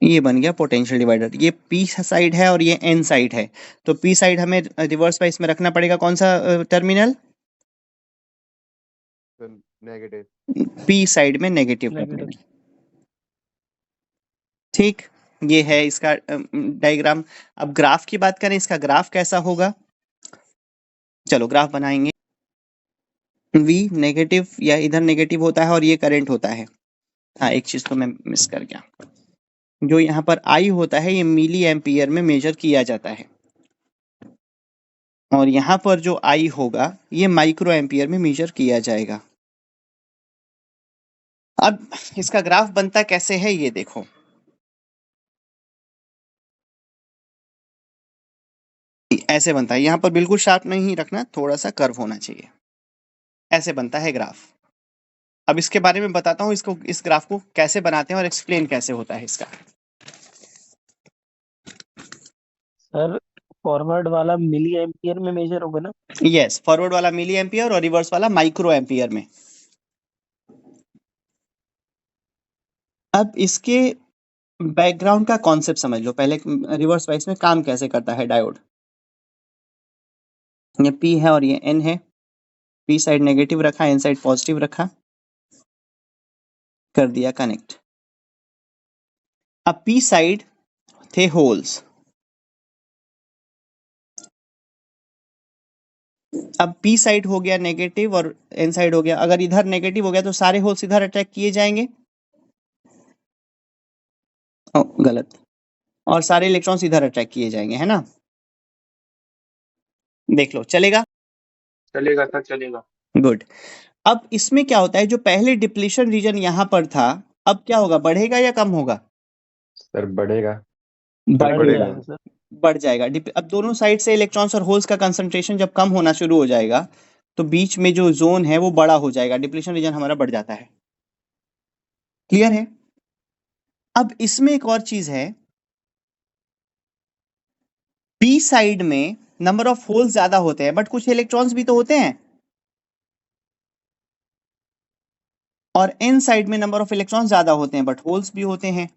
ये बन गया पोटेंशियल डिवाइडर। ये पी साइड है और ये एन साइड है। तो पी साइड हमें रिवर्स बाइस में रखना पड़ेगा कौन सा टर्मिनल? नेगेटिव। पी साइड में नेगेटिव टर्मिनल। ठीक, ये है इसका डायग्राम। अब ग्राफ की बात करें, इसका ग्राफ कैसा होगा? चलो ग्राफ बनाएंगे। V नेगेटिव या इधर नेगेटिव होता है और ये करंट होता है। हाँ, एक चीज तो मैं मिस कर गया। जो यहाँ पर I होता है ये मिली एम्पियर में मेजर किया जाता है और यहाँ पर जो I होगा ये माइक्रो एम्पियर में मेजर किया जाएगा। अब इसका ग्राफ बनता कैसे है ये देखो। ऐसे बनता है, यहाँ पर बिल्कुल शार्प नहीं रखना, थोड़ा सा कर्व होना चाहिए। ऐसे बनता है ग्राफ। अब इसके बारे में बताता हूँ, इसको, इस ग्राफ को कैसे बनाते हैं और एक्सप्लेन कैसे होता है इसका। सर फॉरवर्ड वाला मिली एम्पियर में मेजर होगा ना? यस, फॉरवर्ड वाला मिली एम्पियर और रिवर्स वाला माइक्रो एम्पियर में। अब इसके बैकग्राउंड का कॉन्सेप्ट समझ लो पहले, रिवर्स वाइस में काम कैसे करता है डायोड। ये P है और ये N है, P साइड नेगेटिव रखा, N साइड पॉजिटिव रखा, कर दिया कनेक्ट। अब P साइड थे होल्स, अब P साइड हो गया नेगेटिव और N साइड हो गया। अगर इधर नेगेटिव हो गया तो सारे होल्स इधर अटैक किए जाएंगे, गलत, और सारे इलेक्ट्रॉन्स इधर अटैक किए जाएंगे, है ना। देख लो, चलेगा? चलेगा सर, चलेगा। गुड। अब इसमें क्या होता है, जो पहले डिप्लीशन रीजन यहाँ पर था, अब क्या होगा, बढ़ेगा या कम होगा? सर बढ़ेगा। बढ़ बढ़ेगा। जाएगा सर। बढ़ जाएगा। अब दोनों साइड से इलेक्ट्रॉन्स और होल्स का कंसंट्रेशन जब कम होना शुरू हो जाएगा तो बीच में जो जोन है वो बड़ा हो जाएगा, डिप्लीशन रीजन हमारा बढ़ जाता है। क्लियर है? अब इसमें एक और चीज है, पी साइड में नंबर ऑफ होल्स ज्यादा होते हैं बट कुछ इलेक्ट्रॉन्स भी तो होते हैं, और एन साइड में नंबर ऑफ इलेक्ट्रॉन्स ज्यादा होते हैं बट होल्स भी होते हैं।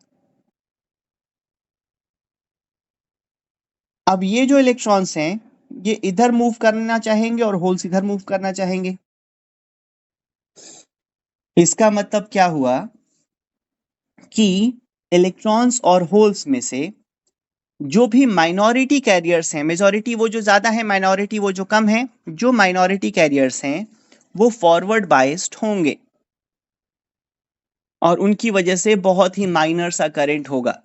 अब ये जो इलेक्ट्रॉन्स हैं ये इधर मूव करना चाहेंगे और होल्स इधर मूव करना चाहेंगे। इसका मतलब क्या हुआ कि इलेक्ट्रॉन्स और होल्स में से जो भी माइनॉरिटी कैरियर्स हैं, मेजॉरिटी वो जो ज्यादा है, माइनॉरिटी वो जो कम है, जो माइनॉरिटी कैरियर्स हैं वो फॉरवर्ड बाइस्ड होंगे और उनकी वजह से बहुत ही माइनर सा करंट होगा,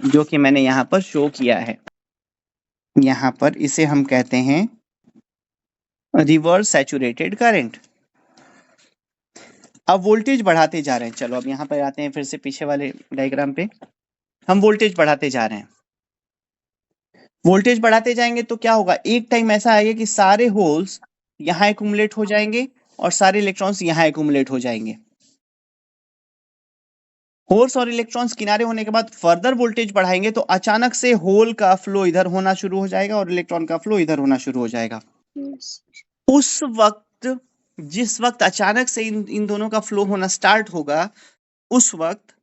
जो कि मैंने यहां पर शो किया है। यहां पर इसे हम कहते हैं रिवर्स सैचुरेटेड करंट। अब वोल्टेज बढ़ाते जा रहे हैं, चलो अब यहां पर आते हैं फिर से पीछे वाले डायग्राम पे। हम वोल्टेज बढ़ाते जा रहे हैं, वोल्टेज बढ़ाते जाएंगे तो क्या होगा, एक टाइम ऐसा आएगा कि सारे होल्स यहाँ एक्यूमुलेट हो जाएंगे और सारे इलेक्ट्रॉन्स यहाँ एक्यूमुलेट हो जाएंगे। होल्स और इलेक्ट्रॉन्स किनारे होने के बाद फर्दर वोल्टेज बढ़ाएंगे तो अचानक से होल का फ्लो इधर होना शुरू हो जाएगा और इलेक्ट्रॉन का फ्लो इधर होना शुरू हो जाएगा। उस वक्त, जिस वक्त अचानक से इन दोनों का फ्लो होना स्टार्ट होगा, उस वक्त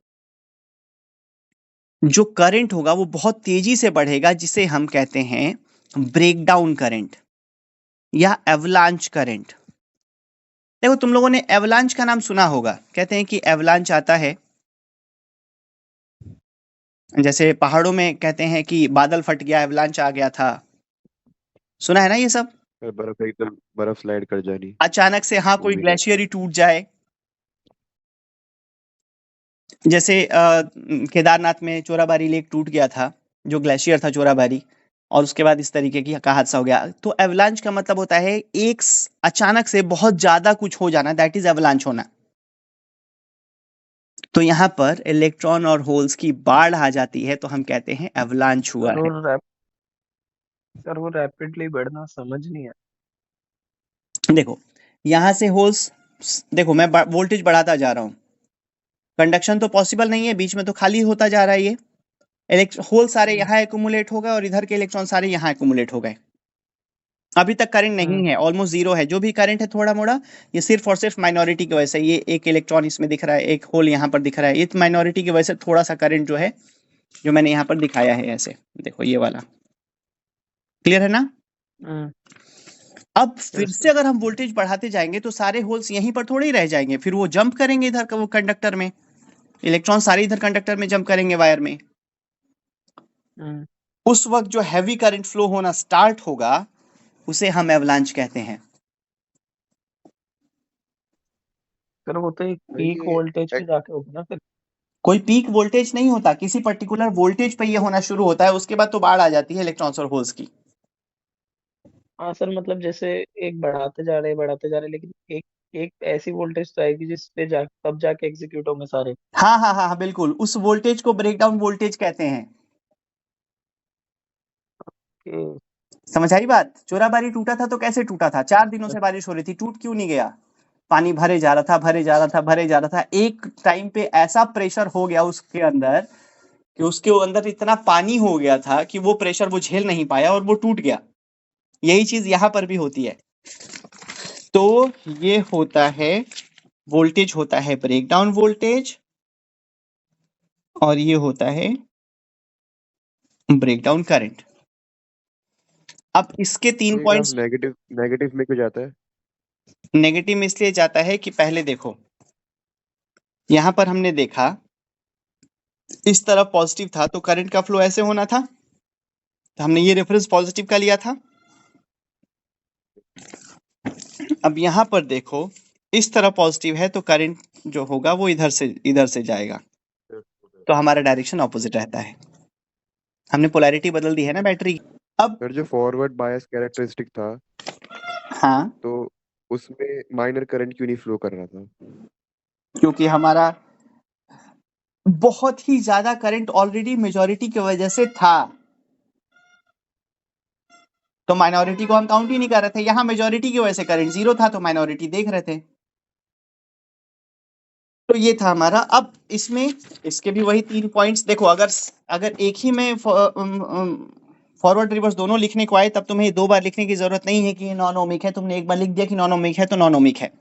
जो करंट होगा वो बहुत तेजी से बढ़ेगा, जिसे हम कहते हैं ब्रेकडाउन करंट या एवलांच करंट। देखो तुम लोगों ने एवलांच का नाम सुना होगा, कहते हैं कि एवलांच आता है, जैसे पहाड़ों में कहते हैं कि बादल फट गया, एवलांच आ गया था, सुना है ना ये सब। बर्फ एकदम, बर्फ स्लाइड कर जानी। अचानक से हाँ कोई मूवी का। ग्लेशियर ही टूट जाए, जैसे केदारनाथ में चोराबारी लेक टूट गया था, जो ग्लेशियर था चोराबारी, और उसके बाद इस तरीके की का हादसा हो गया। तो एवलांच का मतलब होता है एक अचानक से बहुत ज्यादा कुछ हो जाना, दैट इज एवलांच होना। तो यहाँ पर इलेक्ट्रॉन और होल्स की बाढ़ आ जाती है तो हम कहते हैं एवलांच हुआ है। सर वो रैपिडली बढ़ना समझ नहीं है। देखो यहाँ से होल्स, देखो मैं वोल्टेज बढ़ाता जा रहा हूँ, कंडक्शन तो पॉसिबल नहीं है, बीच में तो खाली होता जा रहा है, ये होल सारे यहाँ एक्यूमुलेट हो गए और इधर के इलेक्ट्रॉन सारे यहाँ एक्यूमुलेट हो गए। अभी तक करंट नहीं है, ऑलमोस्ट जीरो है। जो भी करंट है थोड़ा मोड़ा, ये सिर्फ और सिर्फ माइनॉरिटी की वजह से, ये एक इलेक्ट्रॉन इसमें दिख रहा है, एक होल यहाँ पर दिख रहा है, ये माइनॉरिटी की वजह से थोड़ा सा करंट जो है, जो मैंने यहाँ पर दिखाया है ऐसे, देखो ये वाला, क्लियर है ना। अब फिर से अगर हम वोल्टेज बढ़ाते जाएंगे तो सारे होल्स यहीं पर थोड़े ही रह जाएंगे, फिर वो जंप करेंगे इधर का वो कंडक्टर में, इलेक्ट्रॉन सारे इधर कंडक्टर में जंप करेंगे वायर में। उस वक्त जो हैवी करंट फ्लो होना स्टार्ट होगा उसे हम एवलांच कहते हैं। सर वो तो एक पीक वोल्टेज पे जाके होगा ना फिर। कोई पीक वोल्टेज नहीं होता, किसी पर्टिकुलर वोल्टेज पे ये होना शुरू होता है, उसके बाद तो बाढ़ आ जाती है इलेक्ट्रॉन्स और होल्स की। हाँ सर, मतलब जैसे एक बढ़ाते जा रहे लेकिन एक एक ऐसी वोल्टेज तो आएगी जिस पे जा तब जाके एग्जीक्यूट होंगे सारे। हाँ हाँ हाँ बिल्कुल, उस वोल्टेज को ब्रेकडाउन वोल्टेज कहते हैं। कि समझ आई बात। चोराबारी टूटा था तो कैसे टूटा था, 4 दिनों से बारिश हो रही थी, टूट क्यों नहीं गया, पानी भरे जा रहा था, भरे जा रहा था, भरे जा रहा था, एक टाइम पे ऐसा प्रेशर हो गया उसके अंदर कि उसके अंदर इतना पानी हो गया था कि वो प्रेशर वो झेल नहीं पाया और वो टूट गया। यही चीज यहाँ पर भी होती है। तो ये होता है वोल्टेज, होता है ब्रेकडाउन वोल्टेज, और ये होता है ब्रेकडाउन करंट। अब इसके तो 3 ये ग्राफ पॉइंट्स नेगेटिव नेगेटिव में क्यों जाता है? नेगेटिव में इसलिए जाता है कि पहले देखो, यहां पर हमने देखा इस तरफ पॉजिटिव था तो करंट का फ्लो ऐसे होना था, तो हमने ये रेफरेंस पॉजिटिव का लिया था। अब यहां पर देखो इस तरफ पॉजिटिव है तो करंट जो होगा वो इधर से जाएगा, तो हमारा डायरेक्शन ऑपोजिट रहता है। हमने पोलैरिटी बदल दी है ना बैटरी की। अब सर जो फॉरवर्ड बायस कैरेक्टरिस्टिक था हाँ, तो उसमें माइनर करंट क्यों नहीं फ्लो कर रहा था? क्योंकि हमारा बहुत ही ज्यादा करंट ऑलरेडी मेजॉरिटी की वजह से था, तो माइनॉरिटी को हम काउंट ही नहीं कर रहे थे। यहाँ मेजॉरिटी की वजह से करंट जीरो था तो माइनॉरिटी देख रहे थे। तो ये था हमारा। अब इसमें इसके भी वही 3 पॉइंट्स देखो, अगर अगर एक ही में फॉरवर्ड रिवर्स दोनों लिखने को आए तब तुम्हें 2 बार लिखने की जरूरत नहीं है कि ये नॉन ओमिक है। तुमने एक बार लिख दिया कि नॉन ओमिक है तो नॉन ओमिक है।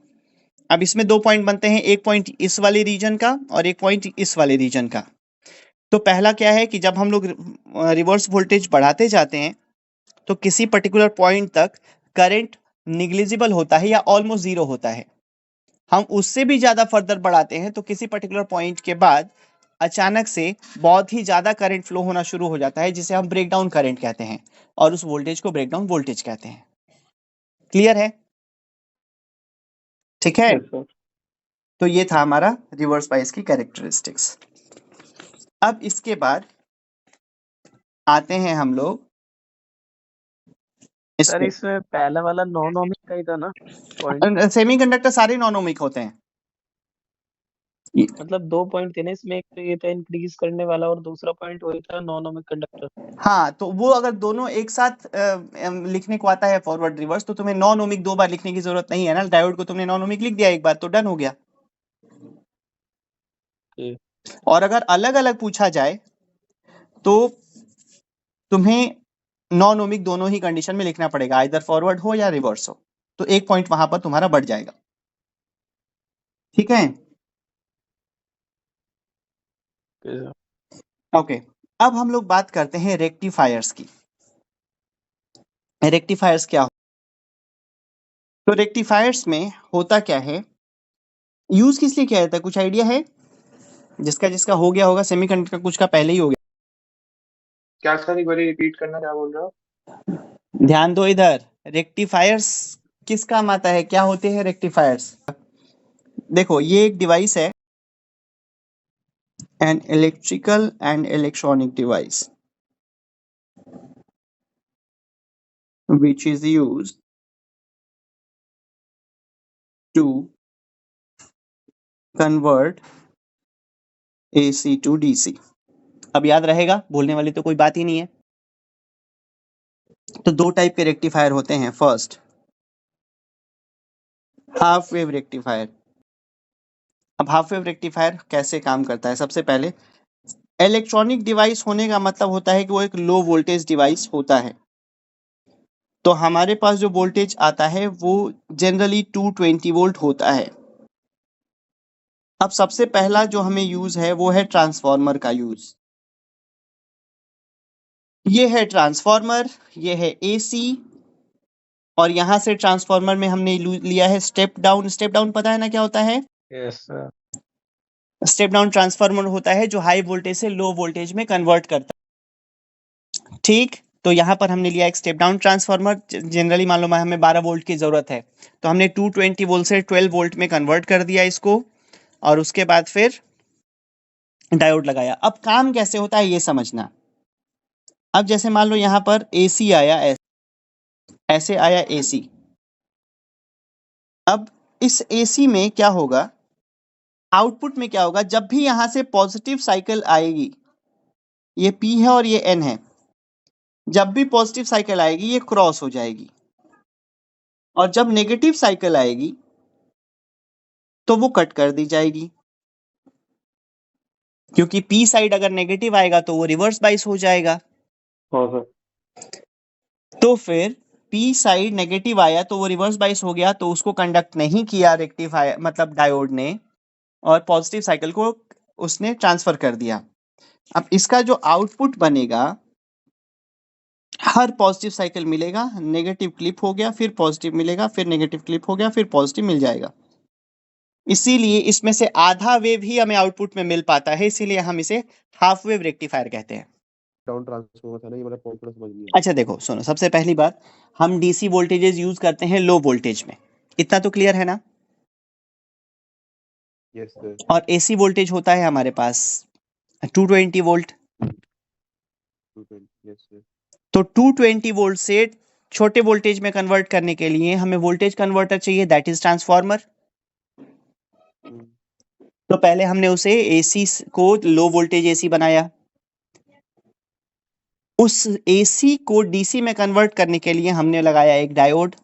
अब इसमें 2 पॉइंट बनते हैं, एक पॉइंट इस वाले रीजन का और एक पॉइंट इस वाले रीजन का। तो पहला क्या है कि जब हम लोग रिवर्स वोल्टेज बढ़ाते जाते हैं तो किसी पर्टिकुलर पॉइंट तक करंट निग्लिजिबल होता है या ऑलमोस्ट जीरो होता है। हम उससे भी ज्यादा फर्दर बढ़ाते हैं तो किसी पर्टिकुलर पॉइंट के बाद अचानक से बहुत ही ज्यादा करंट फ्लो होना शुरू हो जाता है, जिसे हम ब्रेकडाउन करंट कहते हैं, और उस वोल्टेज को ब्रेकडाउन वोल्टेज कहते हैं। क्लियर है? ठीक है। Yes sir. तो ये था हमारा रिवर्स बायस की कैरेक्टरिस्टिक्स। अब इसके बाद आते हैं हम लोग सर इसमें। इसमें पहला वाला नॉन ओमिक का ही था ना पॉइंट? सेमीकंडक्टर सारे नॉन ओमिक होते हैं। मतलब 2 पॉइंट थे ना इसमें, एक तो ये था इंक्रीज करने वाला और दूसरा पॉइंट वही था नॉन ओमिक कंडक्टर। हाँ, तो वो अगर दोनों एक साथ लिखने को आता है फॉरवर्ड रिवर्स, तो तुम्हें नॉन ओमिक 2 बार लिखने की जरूरत नहीं है ना। डायोड को तुमने नॉन ओमिक लिख दिया एक बार तो डन हो गया। ओके। और अगर अलग अलग पूछा जाए तो तुम्हें नॉन ओमिक दोनों ही कंडीशन में लिखना पड़ेगा, आइदर फॉरवर्ड हो या रिवर्स हो। तो एक पॉइंट वहां पर तुम्हारा बढ़ जाएगा। ठीक है, ओके सर। ओके। अब हम लोग बात करते हैं रेक्टिफायर्स की। रेक्टिफायर्स क्या हो? तो रेक्टिफायर्स में होता क्या है, यूज किस लिए किया जाता है, कुछ आइडिया है? जिसका जिसका हो गया होगा, सेमीकंडक्टर का कुछ का पहले ही हो गया। क्या सर, एक बार रिपीट करना, क्या बोल रहे हो? ध्यान दो इधर। रेक्टिफायर्स किस काम आता है, क्या होते हैं रेक्टिफायर्स? देखो ये एक डिवाइस है, an electrical and electronic device which is used to convert AC to DC। अब याद रहेगा, भूलने वाली तो कोई बात ही नहीं है। तो 2 टाइप के रेक्टिफायर होते हैं। First, half wave rectifier. अब हाफ वेव रेक्टिफायर कैसे काम करता है? सबसे पहले, इलेक्ट्रॉनिक डिवाइस होने का मतलब होता है कि वो एक लो वोल्टेज डिवाइस होता है। तो हमारे पास जो वोल्टेज आता है वो जनरली 220 वोल्ट होता है। अब सबसे पहला जो हमें यूज है वो है ट्रांसफार्मर का यूज। ये है ट्रांसफार्मर, ये है एसी, और यहां से ट्रांसफार्मर में हमने लिया है स्टेप डाउन। स्टेप डाउन पता है ना क्या होता है? Yes sir. Step down transformer होता है जो हाई वोल्टेज से लो वोल्टेज में कन्वर्ट करता है। ठीक, तो यहाँ पर हमने लिया एक स्टेप डाउन ट्रांसफार्मर। जनरली मान लो हमें 12 वोल्ट की जरूरत है, तो हमने 220 वोल्ट से 12 वोल्ट में कन्वर्ट कर दिया इसको, और उसके बाद फिर डायोड लगाया। अब काम कैसे होता है ये समझना। अब जैसे मान लो यहाँ पर एसी आया, ऐसे आया एसी। अब इस एसी में क्या होगा, आउटपुट में क्या होगा, जब भी यहां से पॉजिटिव साइकिल आएगी, ये P है और ये N है, जब भी पॉजिटिव साइकिल आएगी ये क्रॉस हो जाएगी, और जब नेगेटिव साइकिल आएगी तो वो कट कर दी जाएगी। क्योंकि पी साइड अगर नेगेटिव आएगा तो वो रिवर्स बाइस हो जाएगा। हाँ सर। तो फिर पी साइड नेगेटिव आया तो वो रिवर्स बाइस हो गया, तो उसको कंडक्ट नहीं किया रेक्टिफायर मतलब डायोड ने, और पॉजिटिव साइकिल को उसने ट्रांसफर कर दिया। अब इसका जो आउटपुट बनेगा, हर पॉजिटिव साइकिल मिलेगा, नेगेटिव क्लिप हो गया, फिर पॉजिटिव मिलेगा, फिर नेगेटिव क्लिप हो गया, फिर पॉजिटिव मिल जाएगा। इसीलिए इसमें से आधा वेव ही हमें आउटपुट में मिल पाता है, इसीलिए हम इसे हाफ वेव रेक्टिफायर कहते हैं। डाउन ट्रांसफॉर्मर था ना ये, मतलब पॉइंट थोड़ा समझ लिया। अच्छा देखो सुनो, सबसे पहली बात, हम डीसी वोल्टेजेस यूज करते हैं लो वोल्टेज में, इतना तो क्लियर है ना। Yes sir. और एसी वोल्टेज होता है हमारे पास 220 वोल्ट। 220, yes sir. तो 220 वोल्ट से छोटे वोल्टेज में कन्वर्ट करने के लिए हमें वोल्टेज कन्वर्टर चाहिए, दैट इज ट्रांसफार्मर। तो पहले हमने उसे एसी को लो वोल्टेज एसी बनाया, उस एसी को डीसी में कन्वर्ट करने के लिए हमने लगाया एक डायोड।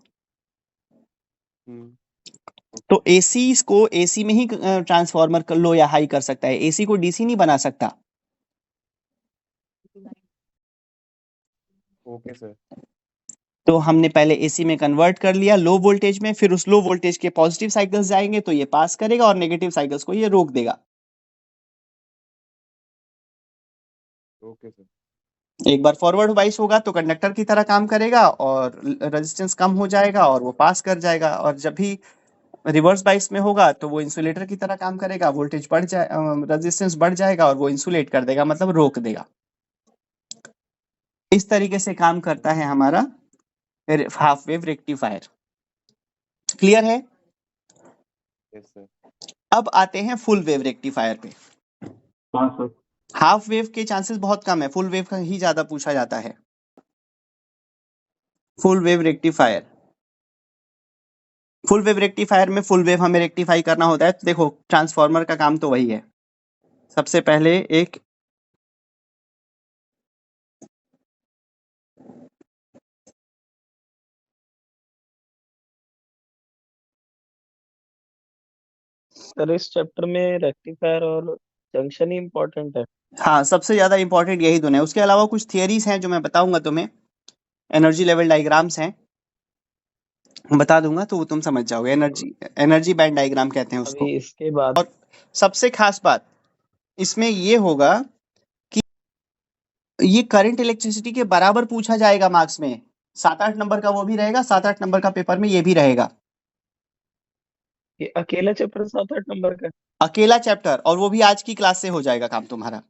तो एसी को एसी में ही ट्रांसफार्मर कर लो या हाई कर सकता है, एसी को डीसी नहीं बना सकता। Okay sir. तो हमने पहले एसी में कन्वर्ट कर लिया लो वोल्टेज में, फिर उस लो वोल्टेज के पॉजिटिव साइकिल्स जाएंगे तो ये पास करेगा और नेगेटिव साइकिल्स को ये रोक देगा। Okay sir. एक बार फॉरवर्ड वाइस होगा तो कंडक्टर की तरह काम करेगा और रेजिस्टेंस कम हो जाएगा और वो पास कर जाएगा, और जब भी रिवर्स बाइस में होगा तो वो इंसुलेटर की तरह काम करेगा, वोल्टेज बढ़ जाए, रेजिस्टेंस बढ़ जाएगा और वो इंसुलेट कर देगा, मतलब रोक देगा। इस तरीके से काम करता है हमारा हाफ वेव रेक्टिफायर। क्लियर है। Yes sir. अब आते हैं फुल वेव रेक्टिफायर पे। हाँ सर। हाफ वेव के चांसेस बहुत कम है, फुल वेव का ही ज्यादा पूछा जाता है। Full wave rectifier, full wave rectifier में फुल वेव हमें रेक्टिफाई करना होता है। तो देखो ट्रांसफार्मर का काम तो वही है, सबसे पहले एक सर इस चैप्टर में रेक्टिफायर और जंक्शन ही इम्पोर्टेंट है। हाँ सबसे ज्यादा इंपॉर्टेंट यही दोनों है, उसके अलावा कुछ थियरीज हैं जो मैं बताऊंगा तुम्हें, एनर्जी लेवल डायग्राम्स हैं बता दूंगा तो वो तुम समझ जाओगे। एनर्जी बैंड डायग्राम कहते हैं उसको। अभी इसके बाद सबसे खास बात इसमें ये होगा कि ये करंट इलेक्ट्रिसिटी के बराबर पूछा जाएगा मार्क्स में, 7-8 नंबर का वो भी रहेगा, 7-8 नंबर का पेपर में ये भी रहेगा। ये अकेला चैप्टर 7-8 नंबर का है। अकेला चैप्टर, और वो भी आज की क्लास से हो जाएगा काम तुम्हारा।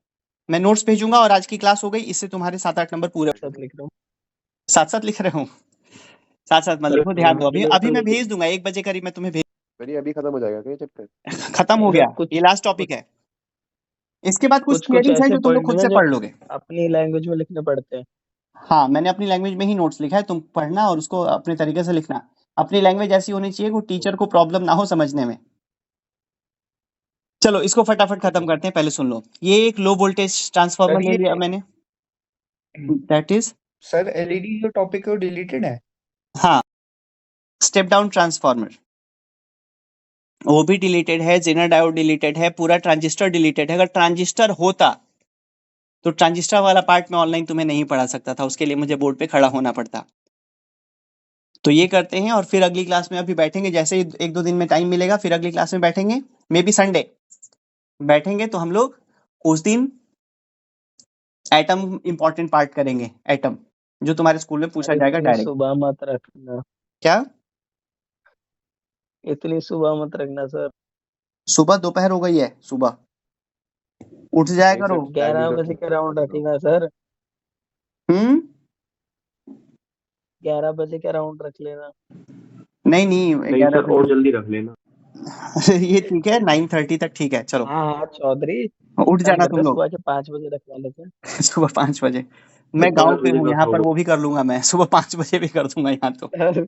मैं नोट्स भेजूंगा और आज की क्लास हो गई, इससे तुम्हारे 7-8 नंबर पूरे। साथ लिख रहा हूँ। साथ साथ लिख रहे हूँ, साथ साथ मत सर लिखो, ध्यान दो। अभी पेपर अभी मैं लेके भेज दूंगा 1 बजे करीब, मैं तुम्हें सर ये अभी खत्म हो जाएगा क्या ये चैप्टर? खत्म हो सर गया, कुछ ये लास्ट टॉपिक है। इसके बाद कुछ कुछ कुछ थियरीज हैं ऐसे जो तुम लोग पॉइंट है खुद ना से जो पढ़ लोगे। अपनी लैंग्वेज में लिखने पड़ते हैं। हाँ मैंने अपनी लैंग्वेज में ही नोट्स लिखा है, तुम पढ़ना और उसको अपने तरीके से लिखना। अपनी लैंग्वेज ऐसी होनी चाहिए कि टीचर को प्रॉब्लम ना हो समझने में। चलो इसको फटाफट खत्म करते हैं, पहले सुन लो। ये एक लो वोल्टेज ट्रांसफार्मर सर ले ये लिया मैंने, दैट इज सर एलईडी जो टॉपिक है वो डिलीटेड है। हाँ स्टेप डाउन ट्रांसफार्मर वो भी डिलीटेड है, जेनर डायोड डिलीटेड है, पूरा ट्रांजिस्टर डिलीटेड है। अगर ट्रांजिस्टर होता तो ट्रांजिस्टर वाला पार्ट में ऑनलाइन तुम्हें नहीं पढ़ा सकता था, उसके लिए मुझे बोर्ड पे खड़ा होना पड़ता। तो ये करते हैं और फिर अगली क्लास में अभी बैठेंगे, जैसे ही 1-2 दिन में टाइम मिलेगा फिर अगली क्लास में बैठेंगे, मे बी संडे बैठेंगे तो हम लोग उस दिन एटम इंपॉर्टेंट पार्ट करेंगे, एटम जो तुम्हारे स्कूल में पूछा सर जाएगा इतनी डायरेक्ट। सुबह मत रखना, क्या इतनी सुबह मत रखना सर। सुबह दोपहर हो गई है, सुबह उठ जाया नहीं करो। सर, टाइम 11 नहीं बजे के रखना राउंड बताओ। रखेगा सर। हम्म 11 बजे के राउंड रख लेना। नहीं नहीं नहीं 11 सर, और जल्दी रख लेना। बजे ये ठीक है, 9:30 तक ठीक है। चलो हाँ हाँ चौधरी, उठ काम जाना करते तुम हैं, लोग सुबह के 5 बजे रखवा लेते हैं। सुबह 5 बजे। सर मैं गांव 5 पे बजे हूँ, का यहाँ था पर वो। वो भी कर लूंगा, मैं सुबह 5 बजे भी कर दूंगा यहाँ तो। सर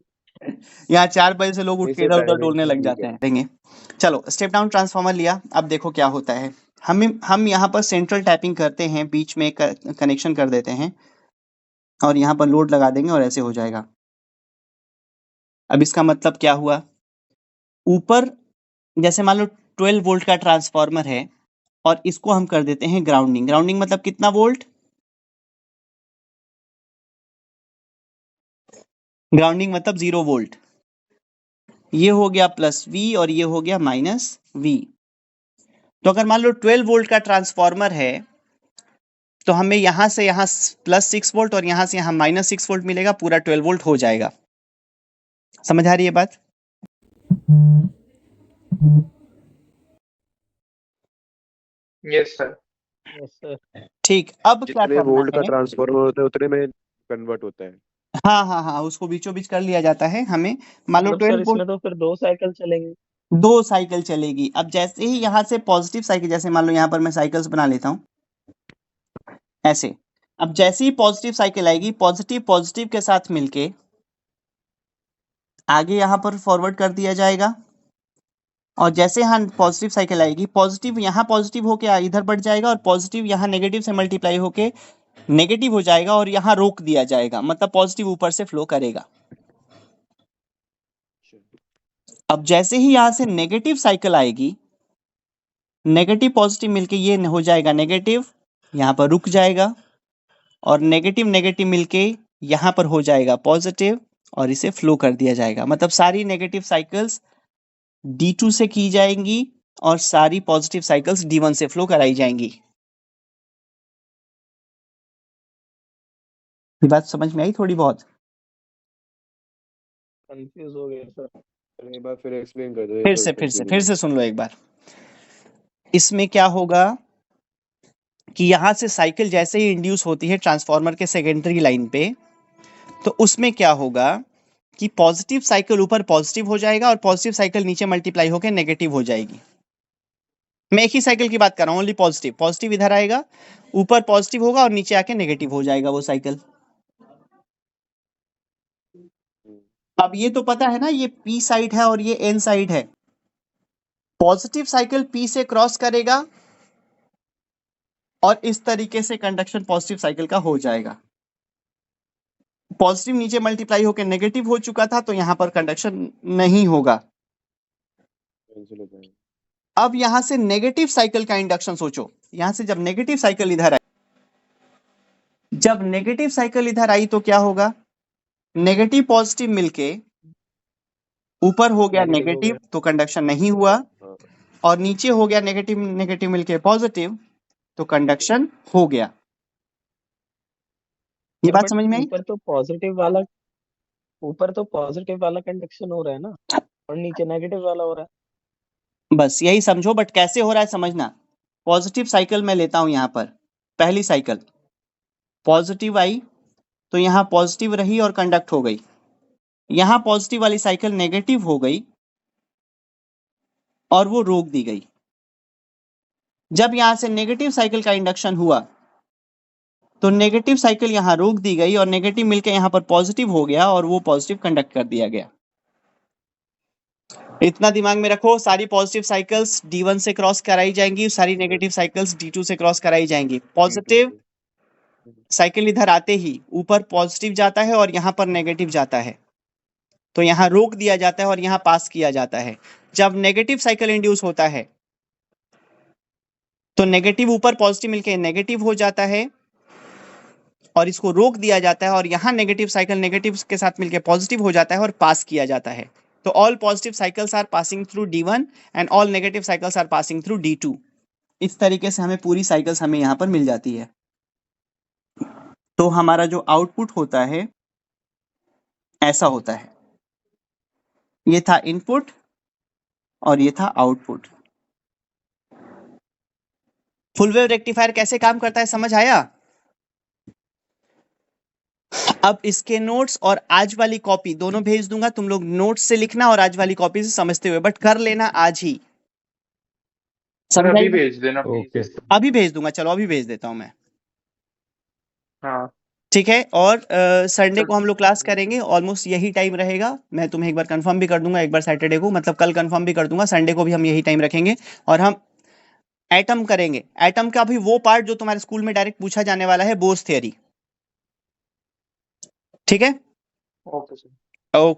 यहाँ 4 बजे से लोग उठ नहीं के सर, इधर उधर टाइमिंग डोलने तो लग ठीक जाते है। हैं। देंगे चलो स्टेप डाउन ट्रांसफार्मर लिया। अब देखो क्या होता है, हम यहाँ पर सेंट्रल टैपिंग करते हैं, बीच में कनेक्शन कर देते हैं और यहाँ पर लोड लगा देंगे और ऐसे हो जाएगा। अब इसका मतलब क्या हुआ, ऊपर जैसे मान लो 12 वोल्ट का ट्रांसफार्मर है, और इसको हम कर देते हैं ग्राउंडिंग। ग्राउंडिंग मतलब कितना वोल्ट? ग्राउंडिंग मतलब 0 वोल्ट। ये हो गया प्लस V और ये हो गया माइनस V। तो अगर मान लो 12 वोल्ट का ट्रांसफॉर्मर है तो हमें यहां से यहां प्लस 6 वोल्ट और यहां से यहां माइनस 6 वोल्ट मिलेगा, पूरा 12 वोल्ट हो जाएगा। समझ आ रही है बात? Yes sir. Yes sir. ठीक, अब क्या जितने करना वोल्ट का है? ट्रांसफॉर्मर होता है उतने में कन्वर्ट होता है। हाँ हाँ हाँ, उसको बीचों बीच कर लिया जाता है। हमें मान लो मतलब 12 सर वोल्ट इसमें तो फिर 2 साइकिल चलेंगे। 2 साइकिल चलेगी। अब जैसे ही यहाँ से पॉजिटिव साइकिल, जैसे मान लो यहाँ पर मैं साइकिल्स बना लेता हूँ ऐसे। अब जैसे ही पॉजिटिव साइकिल आएगी, पॉजिटिव पॉजिटिव के साथ मिलके आगे यहाँ पर फॉरवर्ड कर दिया जाएगा। और जैसे यहाँ पॉजिटिव साइकिल आएगी, पॉजिटिव यहाँ पॉजिटिव होके इधर बढ़ जाएगा और पॉजिटिव यहाँ नेगेटिव से मल्टीप्लाई होके नेगेटिव हो जाएगा और यहाँ रोक दिया जाएगा, मतलब पॉजिटिव ऊपर से फ्लो करेगा। अब जैसे ही यहाँ से नेगेटिव साइकिल आएगी, नेगेटिव पॉजिटिव मिलके ये हो जाएगा नेगेटिव, यहाँ पर रुक जाएगा और नेगेटिव नेगेटिव मिलके यहाँ पर हो जाएगा पॉजिटिव और इसे फ्लो कर दिया जाएगा। मतलब सारी नेगेटिव साइकिल्स D2 से की जाएंगी और सारी पॉजिटिव साइकिल्स D1 से फ्लो कराई जाएंगी। ये बात समझ में आई थोड़ी बहुत? कंफ्यूज हो गया सर। अरे एक बार फिर एक्सप्लेन कर दो, ये फिर तो से कंफ्यूजिंग है। सुन लो एक बार। इसमें क्या होगा कि यहाँ से साइकिल जैसे ही इंड्यूस होती है ट्रांसफार्मर के सेकेंडरी लाइन पे, तो उसमें क्या होगा कि पॉजिटिव साइकिल ऊपर पॉजिटिव हो जाएगा और पॉजिटिव साइकिल नीचे मल्टीप्लाई होकर नेगेटिव हो जाएगी। मैं एक ही साइकिल की बात कर रहा हूँ, ओनली पॉजिटिव। पॉजिटिव इधर आएगा, ऊपर पॉजिटिव होगा और नीचे आके नेगेटिव हो जाएगा वो साइकिल। अब ये तो पता है ना, ये P साइड है और ये N साइड है। पॉजिटिव साइकिल P से क्रॉस करेगा और इस तरीके से कंडक्शन पॉजिटिव साइकिल का हो जाएगा। पॉजिटिव नीचे मल्टीप्लाई होकर नेगेटिव हो चुका था तो यहाँ पर कंडक्शन नहीं होगा। कैंसिल हो जाएगा। अब यहां से नेगेटिव साइकिल का इंडक्शन सोचो। यहां से जब नेगेटिव साइकिल इधर आई, जब नेगेटिव साइकिल इधर आई तो क्या होगा? नेगेटिव पॉजिटिव मिलके ऊपर हो गया नेगेटिव हो नेगेटिव, गया। तो कंडक्शन नहीं हुआ, हाँ, और नीचे हो गया नेगेटिव नेगेटिव मिलके पॉजिटिव, तो कंडक्शन हो गया। ये सर बात बट समझ में आई? ऊपर तो पॉजिटिव वाला कंडक्शन हो रहा है ना, और नीचे नेगेटिव वाला हो रहा बस यही समझो, बट कैसे हो रहा है समझना। पॉजिटिव साइकिल मैं लेता हूं, यहां पर पहली साइकिल पॉजिटिव आई तो यहां पॉजिटिव रही और कंडक्ट हो गई। यहां पॉजिटिव वाली साइकिल नेगेटिव हो गई और वो रोक दी गई। जब यहां से नेगेटिव साइकिल का इंडक्शन हुआ तो नेगेटिव साइकिल यहां रोक दी गई और नेगेटिव मिलकर यहां पर पॉजिटिव हो गया और वो पॉजिटिव कंडक्ट कर दिया गया। इतना दिमाग में रखो, सारी पॉजिटिव साइकिल्स D1 से क्रॉस कराई जाएंगी, सारी नेगेटिव साइकिल्स D2 से क्रॉस कराई जाएंगी। पॉजिटिव साइकिल इधर आते ही ऊपर पॉजिटिव जाता है और यहाँ पर नेगेटिव जाता है, तो यहाँ रोक दिया जाता है और यहाँ पास किया जाता है। जब नेगेटिव साइकिल इंड्यूस होता है तो नेगेटिव ऊपर पॉजिटिव मिलके नेगेटिव हो जाता है और इसको रोक दिया जाता है, और यहाँ नेगेटिव साइकिल नेगेटिव के साथ मिलके पॉजिटिव हो जाता है और पास किया जाता है। तो all positive cycles are passing through D1 and all negative cycles are passing through D2। इस तरीके से हमें पूरी साइकिल्स हमें यहाँ पर मिल जाती है। तो हमारा जो आउटपुट होता है ऐसा होता है। ये था इनपुट और ये था आउटपुट। फुल वेव रेक्टिफायर कैसे काम करता है समझ आया? अब इसके नोट्स और आज वाली कॉपी दोनों भेज दूंगा, तुम लोग नोट्स से लिखना और आज वाली कॉपी से समझते हुए, बट कर लेना आज ही। सर समझ आई अभी बात? भेज देना ओके प्लीज। सर। अभी भेज दूंगा, चलो अभी भेज देता हूं मैं। हाँ ठीक है। और संडे सर। को हम लोग क्लास करेंगे, ऑलमोस्ट यही टाइम रहेगा। मैं तुम्हें एक बार कंफर्म भी कर दूंगा, एक बार सैटरडे को, मतलब कल कंफर्म भी कर दूंगा, संडे को भी हम यही टाइम रखेंगे। और हम एटम करेंगे। एटम का भी वो पार्ट जो तुम्हारे स्कूल में डायरेक्ट पूछा जाने वाला है, बोस थ्योरी। ठीक है, ओके सर। ओके।